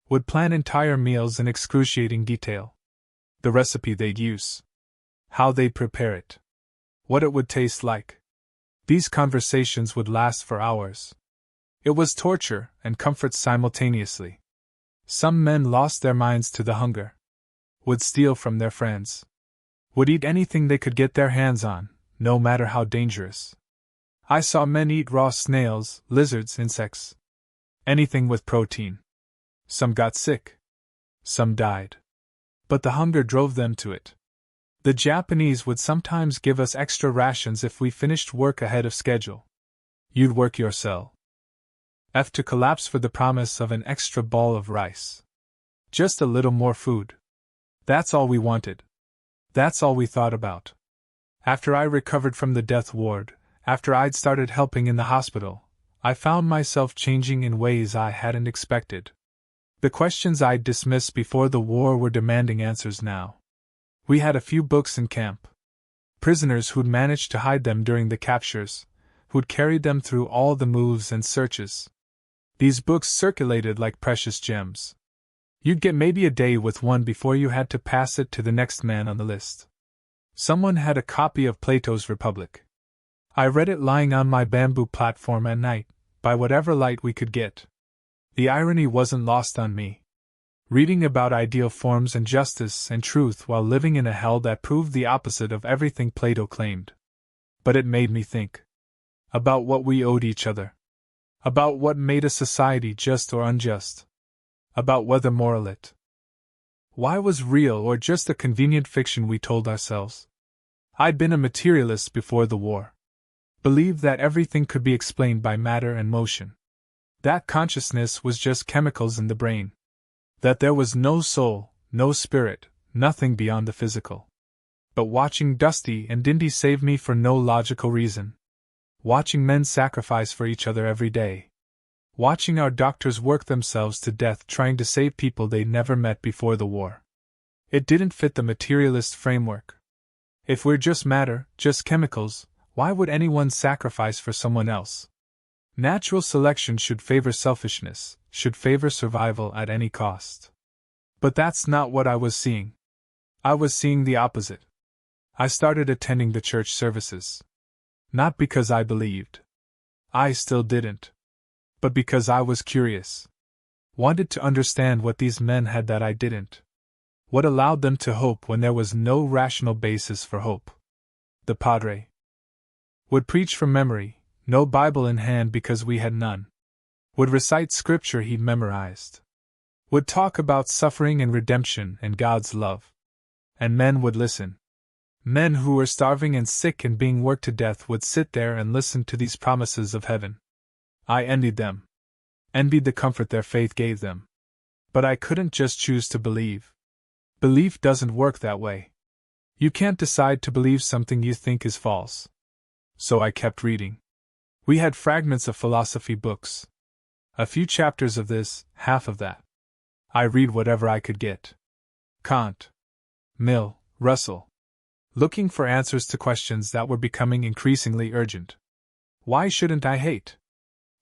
[SPEAKER 1] Would plan entire meals in excruciating detail. The recipe they'd use. How they'd prepare it. What it would taste like. These conversations would last for hours. It was torture and comfort simultaneously. Some men lost their minds to the hunger, would steal from their friends, would eat anything they could get their hands on, no matter how dangerous. I saw men eat raw snails, lizards, insects. Anything with protein. Some got sick. Some died. But the hunger drove them to it. The Japanese would sometimes give us extra rations if we finished work ahead of schedule. You'd work your cell F to collapse for the promise of an extra ball of rice. Just a little more food. That's all we wanted. That's all we thought about. After I recovered from the death ward, after I'd started helping in the hospital, I found myself changing in ways I hadn't expected. The questions I'd dismissed before the war were demanding answers now. We had a few books in camp. Prisoners who'd managed to hide them during the captures, who'd carried them through all the moves and searches. These books circulated like precious gems. You'd get maybe a day with one before you had to pass it to the next man on the list. Someone had a copy of Plato's Republic. I read it lying on my bamboo platform at night, by whatever light we could get. The irony wasn't lost on me. Reading about ideal forms and justice and truth while living in a hell that proved the opposite of everything Plato claimed. But it made me think. About what we owed each other. About what made a society just or unjust. About whether moral it. Why was real or just a convenient fiction we told ourselves? I'd been a materialist before the war. Believed that everything could be explained by matter and motion. That consciousness was just chemicals in the brain. That there was no soul, no spirit, nothing beyond the physical. But watching Dusty and Dindy save me for no logical reason. Watching men sacrifice for each other every day. Watching our doctors work themselves to death trying to save people they'd never met before the war. It didn't fit the materialist framework. If we're just matter, just chemicals, why would anyone sacrifice for someone else? Natural selection should favor selfishness, should favor survival at any cost. But that's not what I was seeing. I was seeing the opposite. I started attending the church services. Not because I believed. I still didn't. But because I was curious. Wanted to understand what these men had that I didn't. What allowed them to hope when there was no rational basis for hope. The padre would preach from memory, no Bible in hand because we had none. Would recite scripture he'd memorized. Would talk about suffering and redemption and God's love. And men would listen. Men who were starving and sick and being worked to death would sit there and listen to these promises of heaven. I envied them. Envied the comfort their faith gave them. But I couldn't just choose to believe. Belief doesn't work that way. You can't decide to believe something you think is false. So I kept reading. We had fragments of philosophy books. A few chapters of this, half of that. I read whatever I could get. Kant, Mill, Russell. Looking for answers to questions that were becoming increasingly urgent. Why shouldn't I hate?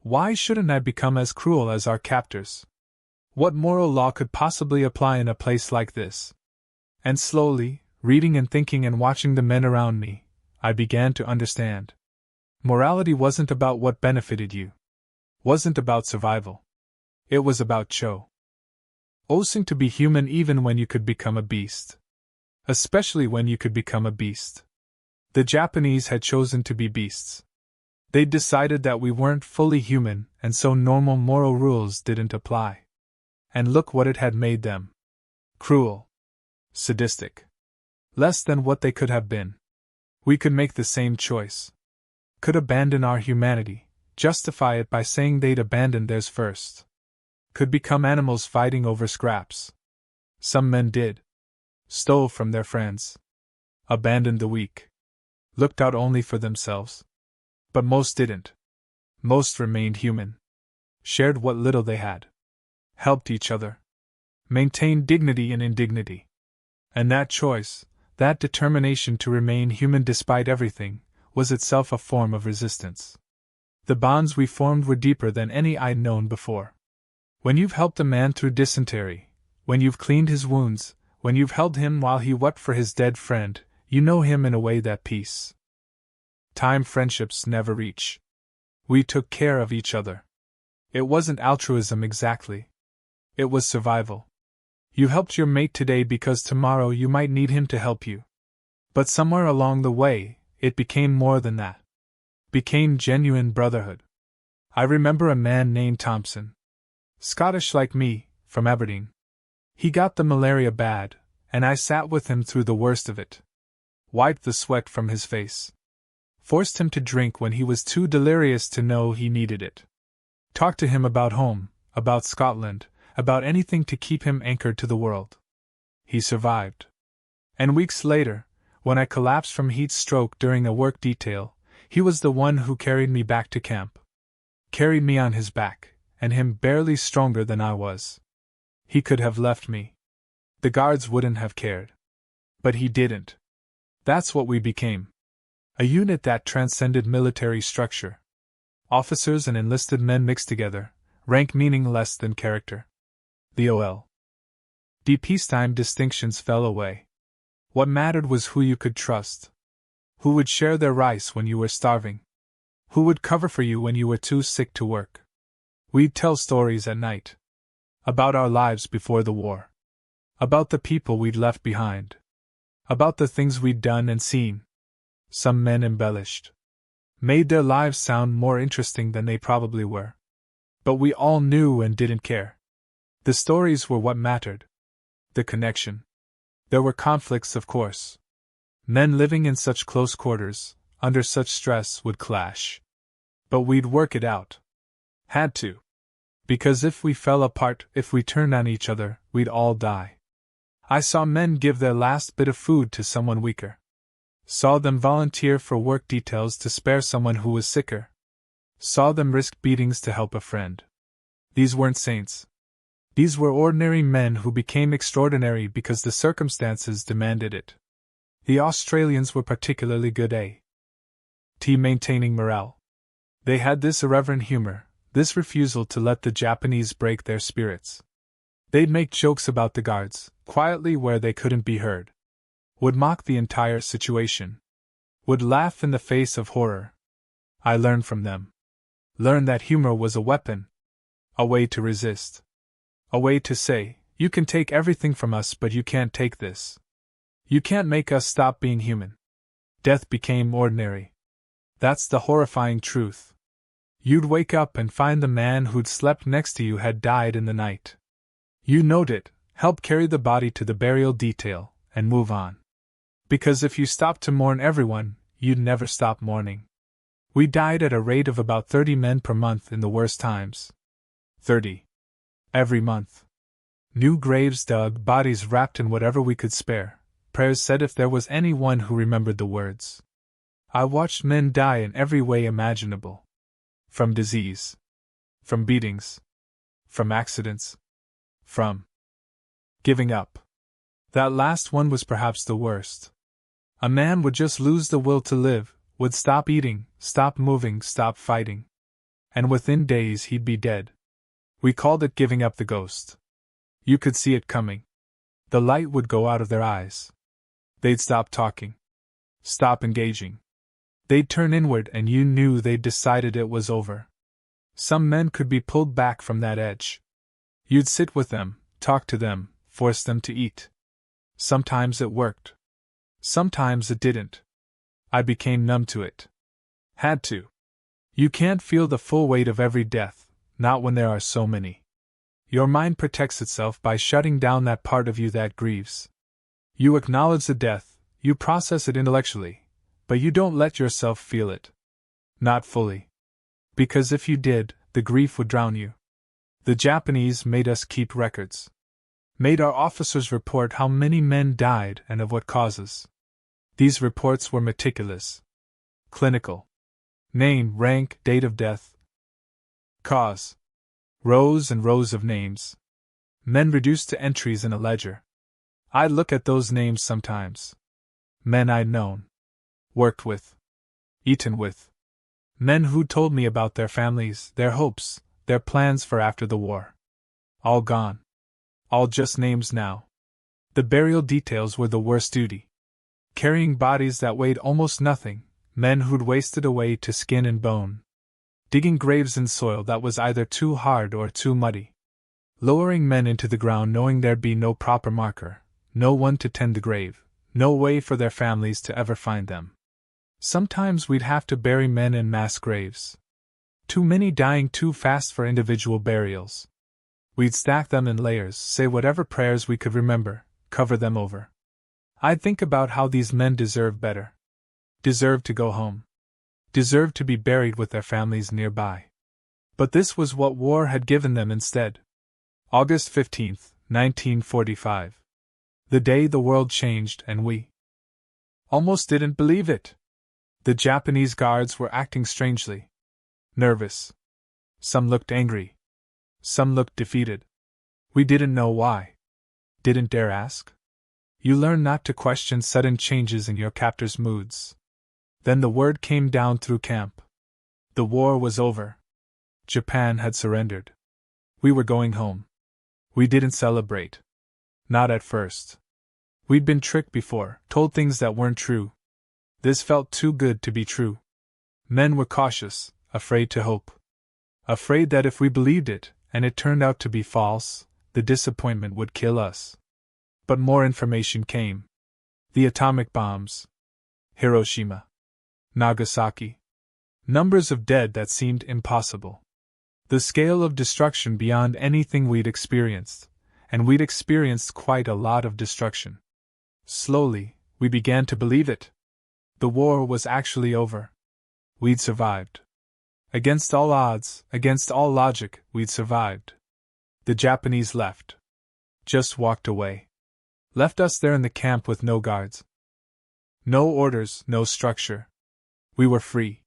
[SPEAKER 1] Why shouldn't I become as cruel as our captors? What moral law could possibly apply in a place like this? And slowly, reading and thinking and watching the men around me, I began to understand. Morality wasn't about what benefited you. Wasn't about survival. It was about choosing to be human even when you could become a beast. Especially when you could become a beast. The Japanese had chosen to be beasts. They'd decided that we weren't fully human, and so normal moral rules didn't apply. And look what it had made them. Cruel. Sadistic. Less than what they could have been. We could make the same choice. Could abandon our humanity, justify it by saying they'd abandoned theirs first. Could become animals fighting over scraps. Some men did. Stole from their friends. Abandoned the weak. Looked out only for themselves. But most didn't. Most remained human. Shared what little they had. Helped each other. Maintained dignity in indignity. And that choice, that determination to remain human despite everything, was itself a form of resistance. The bonds we formed were deeper than any I'd known before. When you've helped a man through dysentery, when you've cleaned his wounds, when you've held him while he wept for his dead friend, you know him in a way that peace time friendships never reach. We took care of each other. It wasn't altruism exactly. It was survival. You helped your mate today because tomorrow you might need him to help you. But somewhere along the way, it became more than that. Became genuine brotherhood. I remember a man named Thompson. Scottish like me, from Aberdeen. He got the malaria bad, and I sat with him through the worst of it. Wiped the sweat from his face. Forced him to drink when he was too delirious to know he needed it. Talked to him about home, about Scotland, about anything to keep him anchored to the world. He survived. And weeks later, when I collapsed from heat stroke during a work detail, he was the one who carried me back to camp. Carried me on his back, and him barely stronger than I was. He could have left me. The guards wouldn't have cared. But he didn't. That's what we became. A unit that transcended military structure. Officers and enlisted men mixed together, rank meaning less than character. The O.L.D. peacetime distinctions fell away. What mattered was who you could trust. Who would share their rice when you were starving? Who would cover for you when you were too sick to work? We'd tell stories at night. About our lives before the war. About the people we'd left behind. About the things we'd done and seen. Some men embellished. Made their lives sound more interesting than they probably were. But we all knew and didn't care. The stories were what mattered. The connection. There were conflicts, of course. Men living in such close quarters, under such stress, would clash. But we'd work it out. Had to. Because if we fell apart, if we turned on each other, we'd all die. I saw men give their last bit of food to someone weaker. Saw them volunteer for work details to spare someone who was sicker. Saw them risk beatings to help a friend. These weren't saints. These were ordinary men who became extraordinary because the circumstances demanded it. The Australians were particularly good at maintaining morale. They had this irreverent humor, this refusal to let the Japanese break their spirits. They'd make jokes about the guards, quietly where they couldn't be heard. Would mock the entire situation. Would laugh in the face of horror. I learned from them. Learned that humor was a weapon. A way to resist. A way to say, you can take everything from us but you can't take this. You can't make us stop being human. Death became ordinary. That's the horrifying truth. You'd wake up and find the man who'd slept next to you had died in the night. You note it, help carry the body to the burial detail, and move on. Because if you stopped to mourn everyone, you'd never stop mourning. We died at a rate of about 30 men per month in the worst times. 30. Every month. New graves dug, bodies wrapped in whatever we could spare, prayers said if there was anyone who remembered the words. I watched men die in every way imaginable. From disease. From beatings. From accidents. From giving up. That last one was perhaps the worst. A man would just lose the will to live, would stop eating, stop moving, stop fighting. And within days he'd be dead. We called it giving up the ghost. You could see it coming. The light would go out of their eyes. They'd stop talking. Stop engaging. They'd turn inward and you knew they'd decided it was over. Some men could be pulled back from that edge. You'd sit with them, talk to them, force them to eat. Sometimes it worked. Sometimes it didn't. I became numb to it. Had to. You can't feel the full weight of every death, not when there are so many. Your mind protects itself by shutting down that part of you that grieves. You acknowledge the death, you process it intellectually, but you don't let yourself feel it. Not fully. Because if you did, the grief would drown you. The Japanese made us keep records. Made our officers report how many men died and of what causes. These reports were meticulous. Clinical. Name, rank, date of death. Cause. Rows and rows of names. Men reduced to entries in a ledger. I'd look at those names sometimes. Men I'd known. Worked with. Eaten with. Men who'd told me about their families, their hopes, their plans for after the war. All gone. All just names now. The burial details were the worst duty. Carrying bodies that weighed almost nothing, men who'd wasted away to skin and bone. Digging graves in soil that was either too hard or too muddy. Lowering men into the ground knowing there'd be no proper marker, no one to tend the grave, no way for their families to ever find them. Sometimes we'd have to bury men in mass graves. Too many dying too fast for individual burials. We'd stack them in layers, say whatever prayers we could remember, cover them over. I'd think about how these men deserve better. Deserved to go home. Deserved to be buried with their families nearby. But this was what war had given them instead. August 15th, 1945. The day the world changed and we almost didn't believe it. The Japanese guards were acting strangely. Nervous. Some looked angry. Some looked defeated. We didn't know why. Didn't dare ask. You learn not to question sudden changes in your captor's moods. Then the word came down through camp. The war was over. Japan had surrendered. We were going home. We didn't celebrate. Not at first. We'd been tricked before, told things that weren't true. This felt too good to be true. Men were cautious, afraid to hope. Afraid that if we believed it, and it turned out to be false, the disappointment would kill us. But more information came. The atomic bombs. Hiroshima. Nagasaki. Numbers of dead that seemed impossible. The scale of destruction beyond anything we'd experienced, and we'd experienced quite a lot of destruction. Slowly, we began to believe it. The war was actually over. We'd survived. Against all odds, against all logic, we'd survived. The Japanese left. Just walked away. Left us there in the camp with no guards. No orders, no structure. We were free.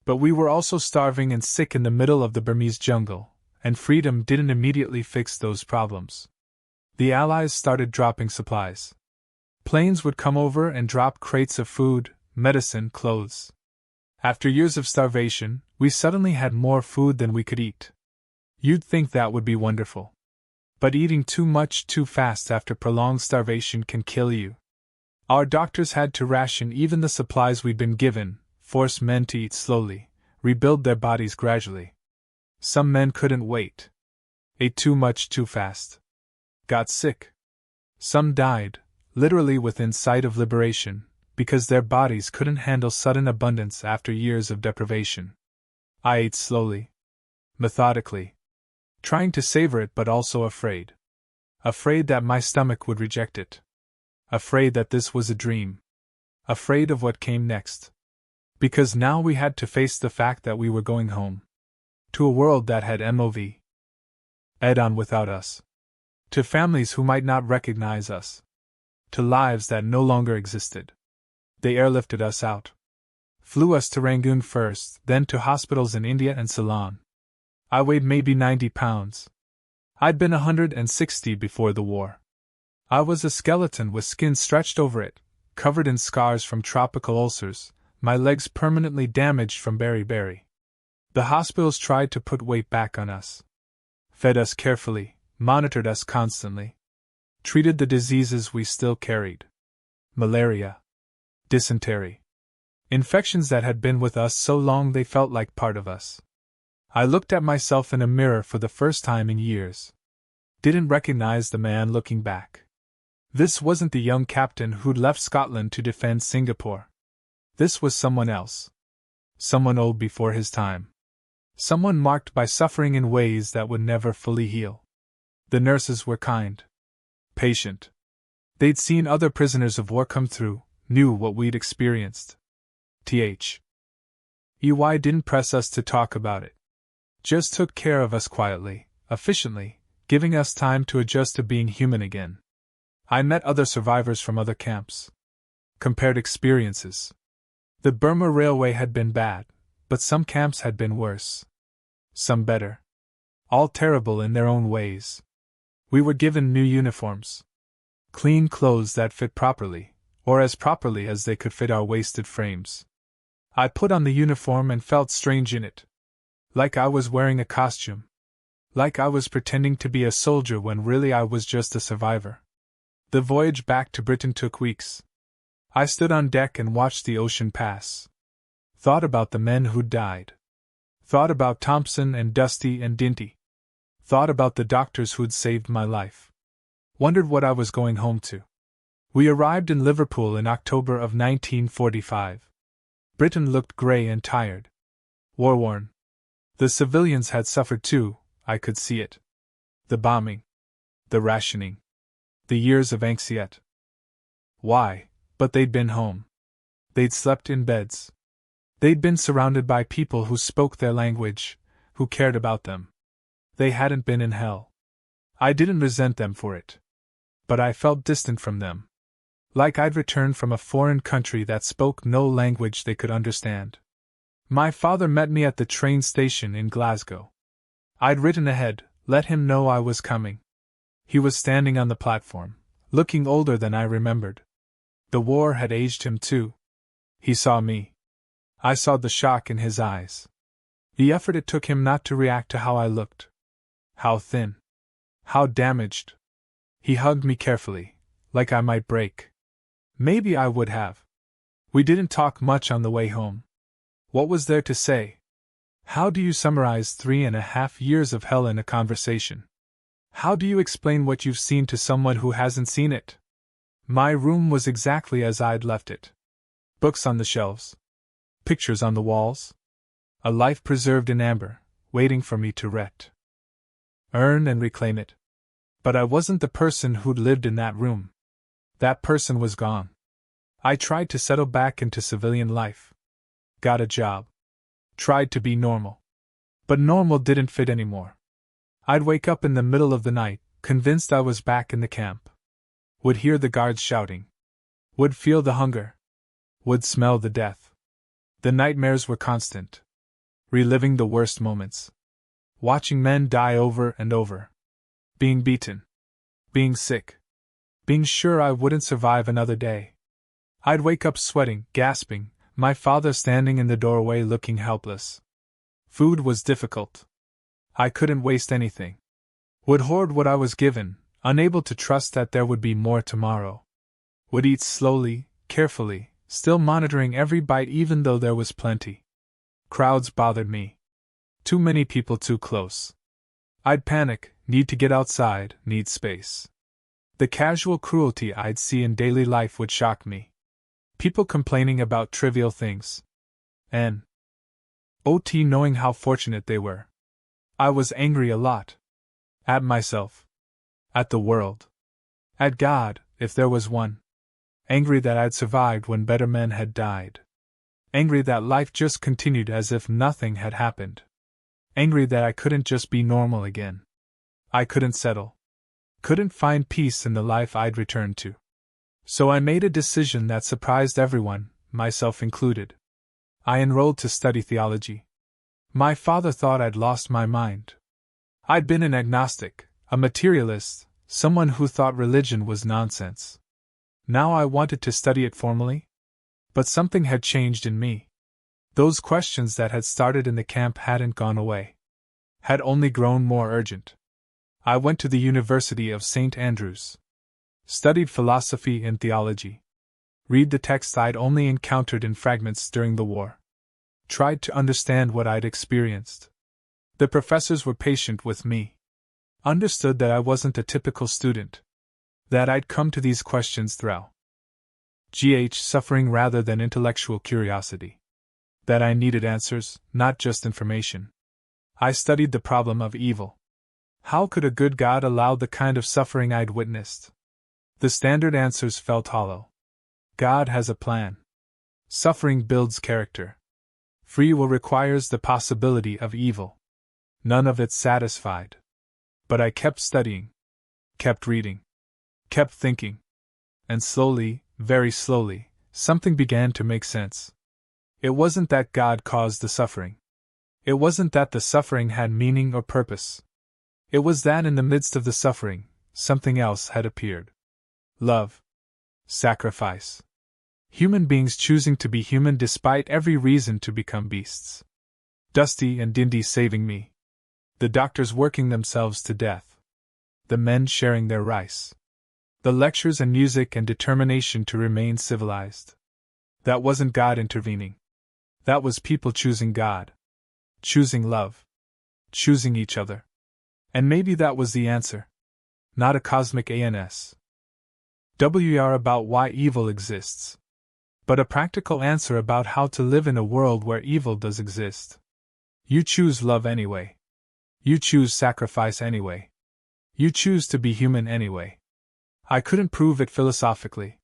[SPEAKER 1] But we were also starving and sick in the middle of the Burmese jungle, and freedom didn't immediately fix those problems. The Allies started dropping supplies. Planes would come over and drop crates of food, medicine, clothes. After years of starvation, we suddenly had more food than we could eat. You'd think that would be wonderful. But eating too much too fast after prolonged starvation can kill you. Our doctors had to ration even the supplies we'd been given, force men to eat slowly, rebuild their bodies gradually. Some men couldn't wait. Ate too much too fast. Got sick. Some died, literally within sight of liberation, because their bodies couldn't handle sudden abundance after years of deprivation. I ate slowly. Methodically. Trying to savor it but also afraid. Afraid that my stomach would reject it. Afraid that this was a dream. Afraid of what came next. Because now we had to face the fact that we were going home. To a world that had moved on without us. To families who might not recognize us. To lives that no longer existed. They airlifted us out. Flew us to Rangoon first, then to hospitals in India and Ceylon. I weighed maybe 90 pounds. I'd been 160 before the war. I was a skeleton with skin stretched over it, covered in scars from tropical ulcers, my legs permanently damaged from beriberi. The hospitals tried to put weight back on us. Fed us carefully, monitored us constantly. Treated the diseases we still carried. Malaria. Dysentery. Infections that had been with us so long they felt like part of us. I looked at myself in a mirror for the first time in years. Didn't recognize the man looking back. This wasn't the young captain who'd left Scotland to defend Singapore. This was someone else. Someone old before his time. Someone marked by suffering in ways that would never fully heal. The nurses were kind. Patient. They'd seen other prisoners of war come through, knew what we'd experienced. EY didn't press us to talk about it. Just took care of us quietly, efficiently, giving us time to adjust to being human again. I met other survivors from other camps. Compared experiences. The Burma Railway had been bad, but some camps had been worse. Some better. All terrible in their own ways. We were given new uniforms. Clean clothes that fit properly, or as properly as they could fit our wasted frames. I put on the uniform and felt strange in it. Like I was wearing a costume. Like I was pretending to be a soldier when really I was just a survivor. The voyage back to Britain took weeks. I stood on deck and watched the ocean pass. Thought about the men who'd died. Thought about Thompson and Dusty and Dinty. Thought about the doctors who'd saved my life. Wondered what I was going home to. We arrived in Liverpool in October of 1945. Britain looked grey and tired. War-worn. The civilians had suffered too, I could see it. The bombing. The rationing. The years of anxiety. Why, but they'd been home. They'd slept in beds. They'd been surrounded by people who spoke their language, who cared about them. They hadn't been in hell. I didn't resent them for it. But I felt distant from them. Like I'd returned from a foreign country that spoke no language they could understand. My father met me at the train station in Glasgow. I'd written ahead, let him know I was coming. He was standing on the platform, looking older than I remembered. The war had aged him too. He saw me. I saw the shock in his eyes. The effort it took him not to react to how I looked. How thin. How damaged. He hugged me carefully, like I might break. Maybe I would have. We didn't talk much on the way home. What was there to say? How do you summarize 3.5 years of hell in a conversation? How do you explain what you've seen to someone who hasn't seen it? My room was exactly as I'd left it. Books on the shelves. Pictures on the walls. A life preserved in amber, waiting for me to earn and reclaim it. But I wasn't the person who'd lived in that room. That person was gone. I tried to settle back into civilian life. Got a job. Tried to be normal. But normal didn't fit anymore. I'd wake up in the middle of the night, convinced I was back in the camp. Would hear the guards shouting. Would feel the hunger. Would smell the death. The nightmares were constant. Reliving the worst moments. Watching men die over and over. Being beaten. Being sick. Being sure I wouldn't survive another day. I'd wake up sweating, gasping, my father standing in the doorway looking helpless. Food was difficult. I couldn't waste anything. Would hoard what I was given, unable to trust that there would be more tomorrow. Would eat slowly, carefully, still monitoring every bite even though there was plenty. Crowds bothered me. Too many people too close. I'd panic, need to get outside, need space. The casual cruelty I'd see in daily life would shock me. People complaining about trivial things. N.O.T. knowing how fortunate they were. I was angry a lot. At myself. At the world. At God, if there was one. Angry that I'd survived when better men had died. Angry that life just continued as if nothing had happened. Angry that I couldn't just be normal again. I couldn't settle. Couldn't find peace in the life I'd returned to. So I made a decision that surprised everyone, myself included. I enrolled to study theology. My father thought I'd lost my mind. I'd been an agnostic, a materialist, someone who thought religion was nonsense. Now I wanted to study it formally. But something had changed in me. Those questions that had started in the camp hadn't gone away. Had only grown more urgent. I went to the University of St. Andrews. Studied philosophy and theology. Read the texts I'd only encountered in fragments during the war. Tried to understand what I'd experienced. The professors were patient with me. Understood that I wasn't a typical student. That I'd come to these questions through suffering rather than intellectual curiosity. That I needed answers, not just information. I studied the problem of evil. How could a good God allow the kind of suffering I'd witnessed? The standard answers felt hollow. God has a plan. Suffering builds character. Free will requires the possibility of evil. None of it satisfied. But I kept studying. Kept reading. Kept thinking. And slowly, very slowly, something began to make sense. It wasn't that God caused the suffering. It wasn't that the suffering had meaning or purpose. It was that in the midst of the suffering, something else had appeared. Love. Sacrifice. Human beings choosing to be human despite every reason to become beasts. Dusty and Dindy saving me. The doctors working themselves to death. The men sharing their rice. The lectures and music and determination to remain civilized. That wasn't God intervening. That was people choosing God. Choosing love. Choosing each other. And maybe that was the answer. Not a cosmic answer about why evil exists, but a practical answer about how to live in a world where evil does exist. You choose love anyway. You choose sacrifice anyway. You choose to be human anyway. I couldn't prove it philosophically.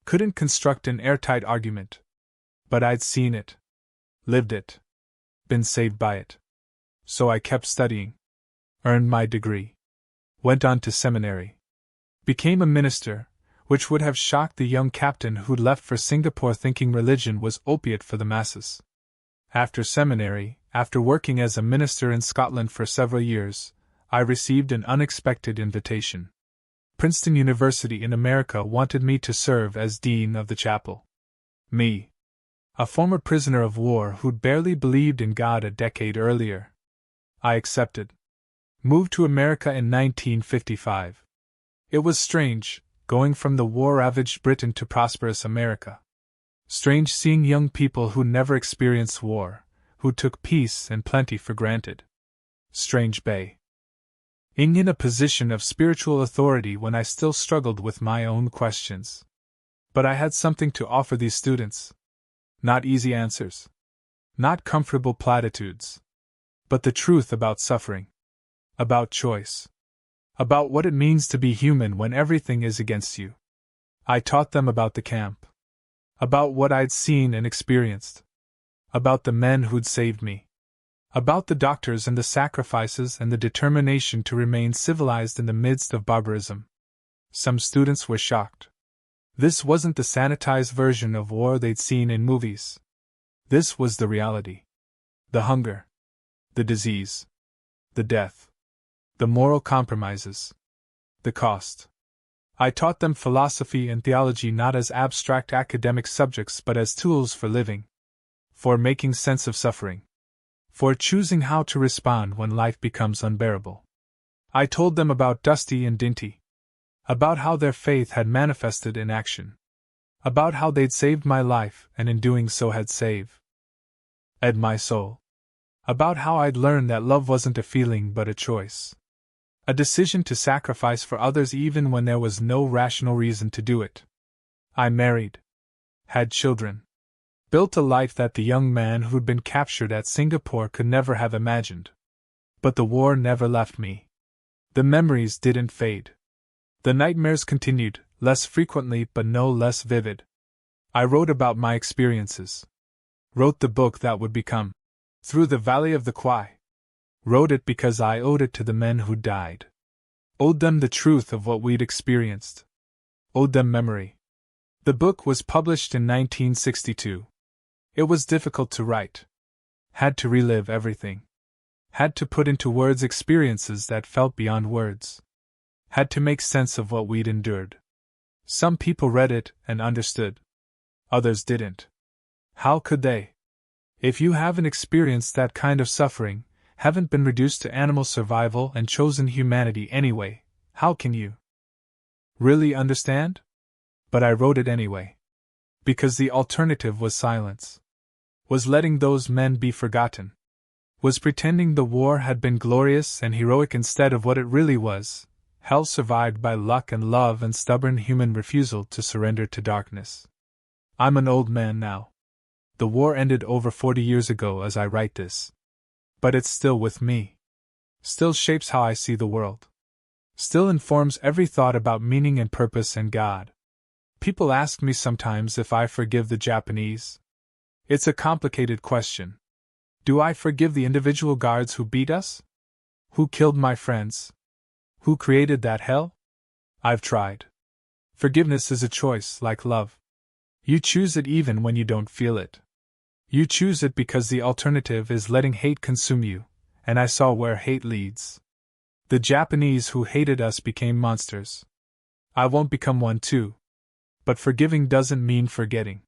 [SPEAKER 1] Couldn't construct an airtight argument. But I'd seen it. Lived it. Been saved by it. So I kept studying. Earned my degree. Went on to seminary. Became a minister, which would have shocked the young captain who'd left for Singapore thinking religion was opiate for the masses. After seminary, after working as a minister in Scotland for several years, I received an unexpected invitation. Princeton University in America wanted me to serve as dean of the chapel. Me, a former prisoner of war who'd barely believed in God a decade earlier. I accepted. Moved to America in 1955. It was strange, going from the war-ravaged Britain to prosperous America. Strange seeing young people who never experienced war, who took peace and plenty for granted. Strange being in a position of spiritual authority when I still struggled with my own questions. But I had something to offer these students. Not easy answers. Not comfortable platitudes. But the truth about suffering. About choice. About what it means to be human when everything is against you. I taught them about the camp. About what I'd seen and experienced. About the men who'd saved me. About the doctors and the sacrifices and the determination to remain civilized in the midst of barbarism. Some students were shocked. This wasn't the sanitized version of war they'd seen in movies. This was the reality. The hunger. The disease. The death. The moral compromises. The cost. I taught them philosophy and theology not as abstract academic subjects but as tools for living. For making sense of suffering. For choosing how to respond when life becomes unbearable. I told them about Dusty and Dinty. About how their faith had manifested in action. About how they'd saved my life and in doing so had saved my soul. About how I'd learned that love wasn't a feeling but a choice. A decision to sacrifice for others even when there was no rational reason to do it. I married. Had children. Built a life that the young man who'd been captured at Singapore could never have imagined. But the war never left me. The memories didn't fade. The nightmares continued, less frequently but no less vivid. I wrote about my experiences. Wrote the book that would become Through the Valley of the Kwai. Wrote it because I owed it to the men who died. Owed them the truth of what we'd experienced. Owed them memory. The book was published in 1962. It was difficult to write. Had to relive everything. Had to put into words experiences that felt beyond words. Had to make sense of what we'd endured. Some people read it and understood. Others didn't. How could they? If you haven't experienced that kind of suffering, haven't been reduced to animal survival and chosen humanity anyway, how can you really understand? But I wrote it anyway. Because the alternative was silence. Was letting those men be forgotten. Was pretending the war had been glorious and heroic instead of what it really was, hell survived by luck and love and stubborn human refusal to surrender to darkness. I'm an old man now. The war ended over 40 years ago as I write this. But it's still with me. Still shapes how I see the world. Still informs every thought about meaning and purpose and God. People ask me sometimes if I forgive the Japanese. It's a complicated question. Do I forgive the individual guards who beat us? Who killed my friends? Who created that hell? I've tried. Forgiveness is a choice, like love. You choose it even when you don't feel it. You choose it because the alternative is letting hate consume you, and I saw where hate leads. The Japanese who hated us became monsters. I won't become one too. But forgiving doesn't mean forgetting.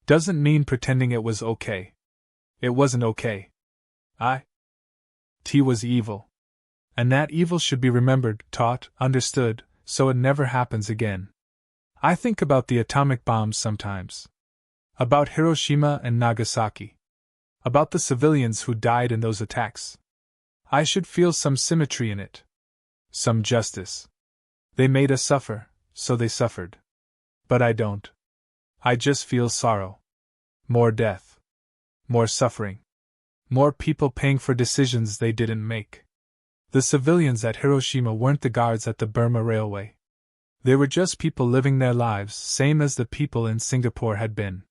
[SPEAKER 1] Doesn't mean pretending it was okay. It wasn't okay. It was evil. And that evil should be remembered, taught, understood, so it never happens again. I think about the atomic bombs sometimes. About Hiroshima and Nagasaki. About the civilians who died in those attacks. I should feel some symmetry in it. Some justice. They made us suffer, so they suffered. But I don't. I just feel sorrow. More death. More suffering. More people paying for decisions they didn't make. The civilians at Hiroshima weren't the guards at the Burma Railway. They were just people living their lives, same as the people in Singapore had been.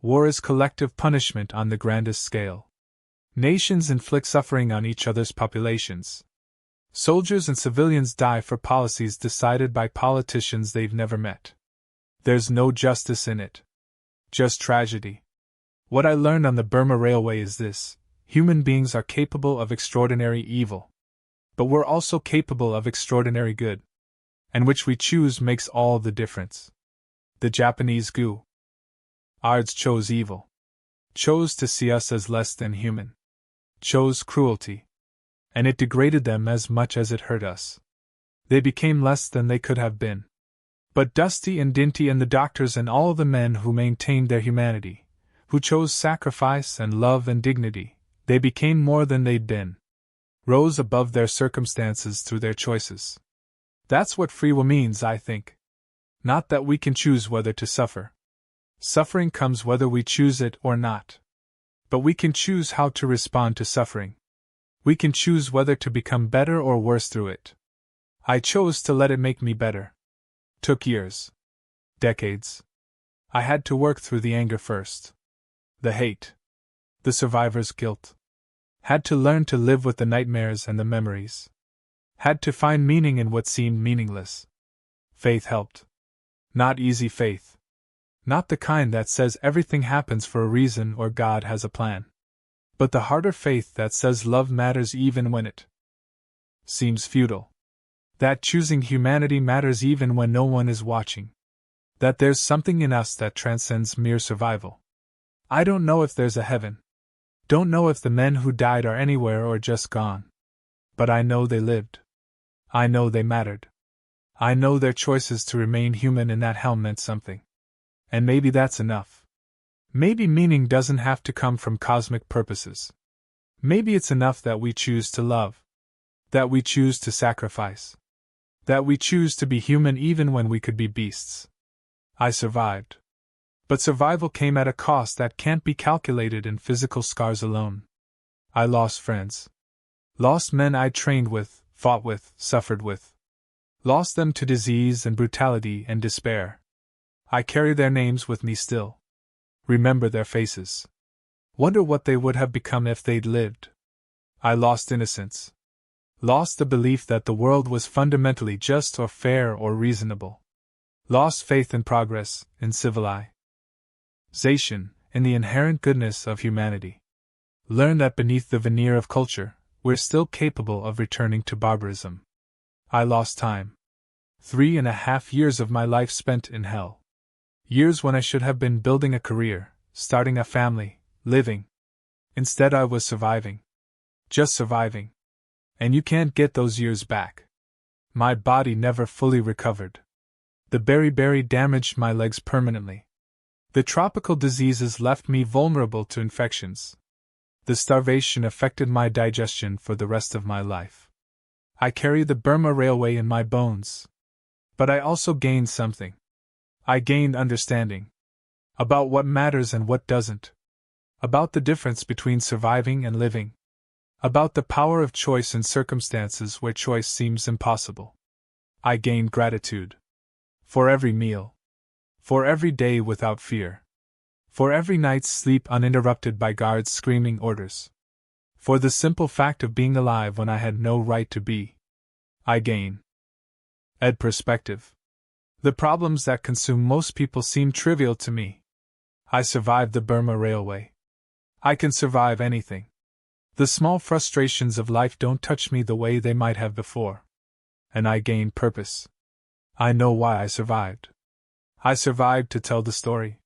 [SPEAKER 1] War is collective punishment on the grandest scale. Nations inflict suffering on each other's populations. Soldiers and civilians die for policies decided by politicians they've never met. There's no justice in it. Just tragedy. What I learned on the Burma Railway is this: human beings are capable of extraordinary evil. But we're also capable of extraordinary good. And which we choose makes all the difference. The Japanese guards chose evil. Chose to see us as less than human. Chose cruelty. And it degraded them as much as it hurt us. They became less than they could have been. But Dusty and Dinty and the doctors and all the men who maintained their humanity, who chose sacrifice and love and dignity, they became more than they'd been. Rose above their circumstances through their choices. That's what free will means, I think. Not that we can choose whether to suffer. Suffering comes whether we choose it or not. But we can choose how to respond to suffering. We can choose whether to become better or worse through it. I chose to let it make me better. Took years. Decades. I had to work through the anger first. The hate. The survivor's guilt. Had to learn to live with the nightmares and the memories. Had to find meaning in what seemed meaningless. Faith helped. Not easy faith. Not the kind that says everything happens for a reason or God has a plan. But the harder faith that says love matters even when it seems futile. That choosing humanity matters even when no one is watching. That there's something in us that transcends mere survival. I don't know if there's a heaven. Don't know if the men who died are anywhere or just gone. But I know they lived. I know they mattered. I know their choices to remain human in that hell meant something. And maybe that's enough. Maybe meaning doesn't have to come from cosmic purposes. Maybe it's enough that we choose to love. That we choose to sacrifice. That we choose to be human even when we could be beasts. I survived. But survival came at a cost that can't be calculated in physical scars alone. I lost friends. Lost men I'd trained with, fought with, suffered with. Lost them to disease and brutality and despair. I carry their names with me still. Remember their faces. Wonder what they would have become if they'd lived. I lost innocence. Lost the belief that the world was fundamentally just or fair or reasonable. Lost faith in progress, in civilization, in the inherent goodness of humanity. Learned that beneath the veneer of culture, we're still capable of returning to barbarism. I lost time. 3.5 years of my life spent in hell. Years when I should have been building a career, starting a family, living. Instead, I was surviving. Just surviving. And you can't get those years back. My body never fully recovered. The beriberi damaged my legs permanently. The tropical diseases left me vulnerable to infections. The starvation affected my digestion for the rest of my life. I carry the Burma Railway in my bones. But I also gained something. I gained understanding. About what matters and what doesn't. About the difference between surviving and living. About the power of choice in circumstances where choice seems impossible. I gained gratitude. For every meal. For every day without fear. For every night's sleep uninterrupted by guards screaming orders. For the simple fact of being alive when I had no right to be. I gain perspective. The problems that consume most people seem trivial to me. I survived the Burma Railway. I can survive anything. The small frustrations of life don't touch me the way they might have before. And I gain purpose. I know why I survived. I survived to tell the story.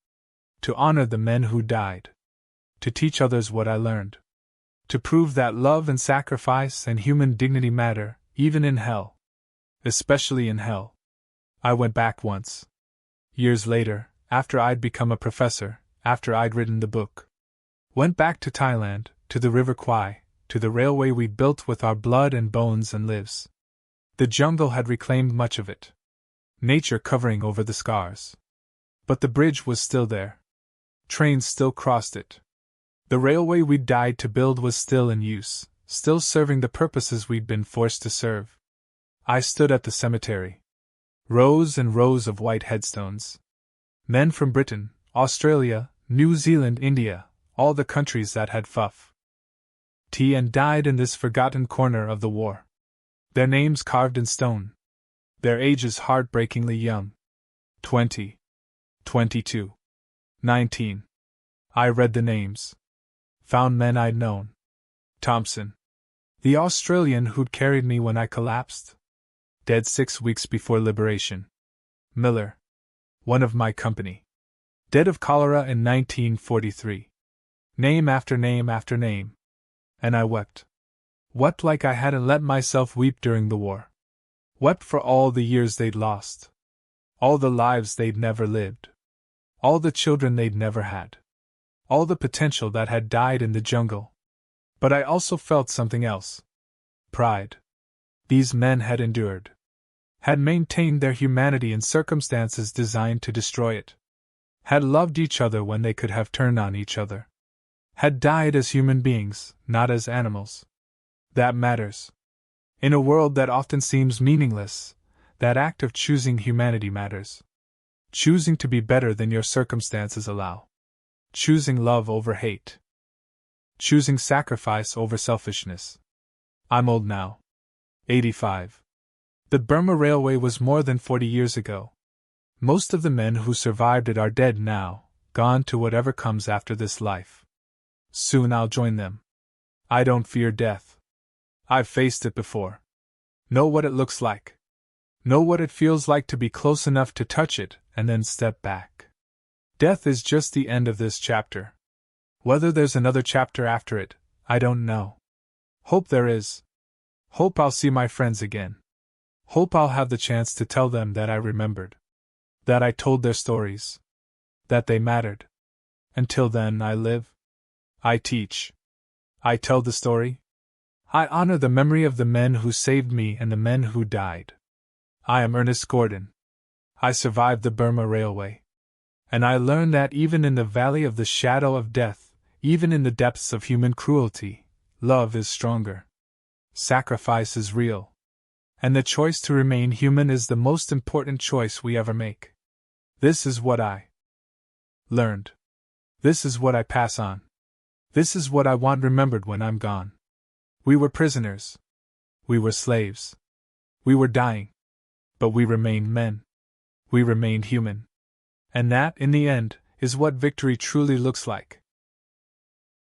[SPEAKER 1] To honor the men who died. To teach others what I learned. To prove that love and sacrifice and human dignity matter, even in hell. Especially in hell. I went back once. Years later, after I'd become a professor, after I'd written the book. Went back to Thailand, to the River Kwai, to the railway we built with our blood and bones and lives. The jungle had reclaimed much of it, nature covering over the scars. But the bridge was still there. Trains still crossed it. The railway we'd died to build was still in use, still serving the purposes we'd been forced to serve. I stood at the cemetery. Rows and rows of white headstones. Men from Britain, Australia, New Zealand, India, all the countries that had fought and died in this forgotten corner of the war. Their names carved in stone. Their ages heartbreakingly young. 20. 22. 19. I read the names. Found men I'd known. Thompson. The Australian who'd carried me when I collapsed. Dead 6 weeks before liberation. Miller. One of my company. Dead of cholera in 1943. Name after name after name. And I wept. Wept like I hadn't let myself weep during the war. Wept for all the years they'd lost. All the lives they'd never lived. All the children they'd never had. All the potential that had died in the jungle. But I also felt something else. Pride. These men had endured. Had maintained their humanity in circumstances designed to destroy it. Had loved each other when they could have turned on each other. Had died as human beings, not as animals. That matters. In a world that often seems meaningless, that act of choosing humanity matters. Choosing to be better than your circumstances allow. Choosing love over hate. Choosing sacrifice over selfishness. I'm old now. 85. The Burma Railway was more than 40 years ago. Most of the men who survived it are dead now, gone to whatever comes after this life. Soon I'll join them. I don't fear death. I've faced it before. Know what it looks like. Know what it feels like to be close enough to touch it and then step back. Death is just the end of this chapter. Whether there's another chapter after it, I don't know. Hope there is. Hope I'll see my friends again. Hope I'll have the chance to tell them that I remembered. That I told their stories. That they mattered. Until then, I live. I teach. I tell the story. I honor the memory of the men who saved me and the men who died. I am Ernest Gordon. I survived the Burma Railway. And I learned that even in the valley of the shadow of death, even in the depths of human cruelty, love is stronger. Sacrifice is real. And the choice to remain human is the most important choice we ever make. This is what I learned. This is what I pass on. This is what I want remembered when I'm gone. We were prisoners. We were slaves. We were dying. But we remained men. We remained human. And that, in the end, is what victory truly looks like.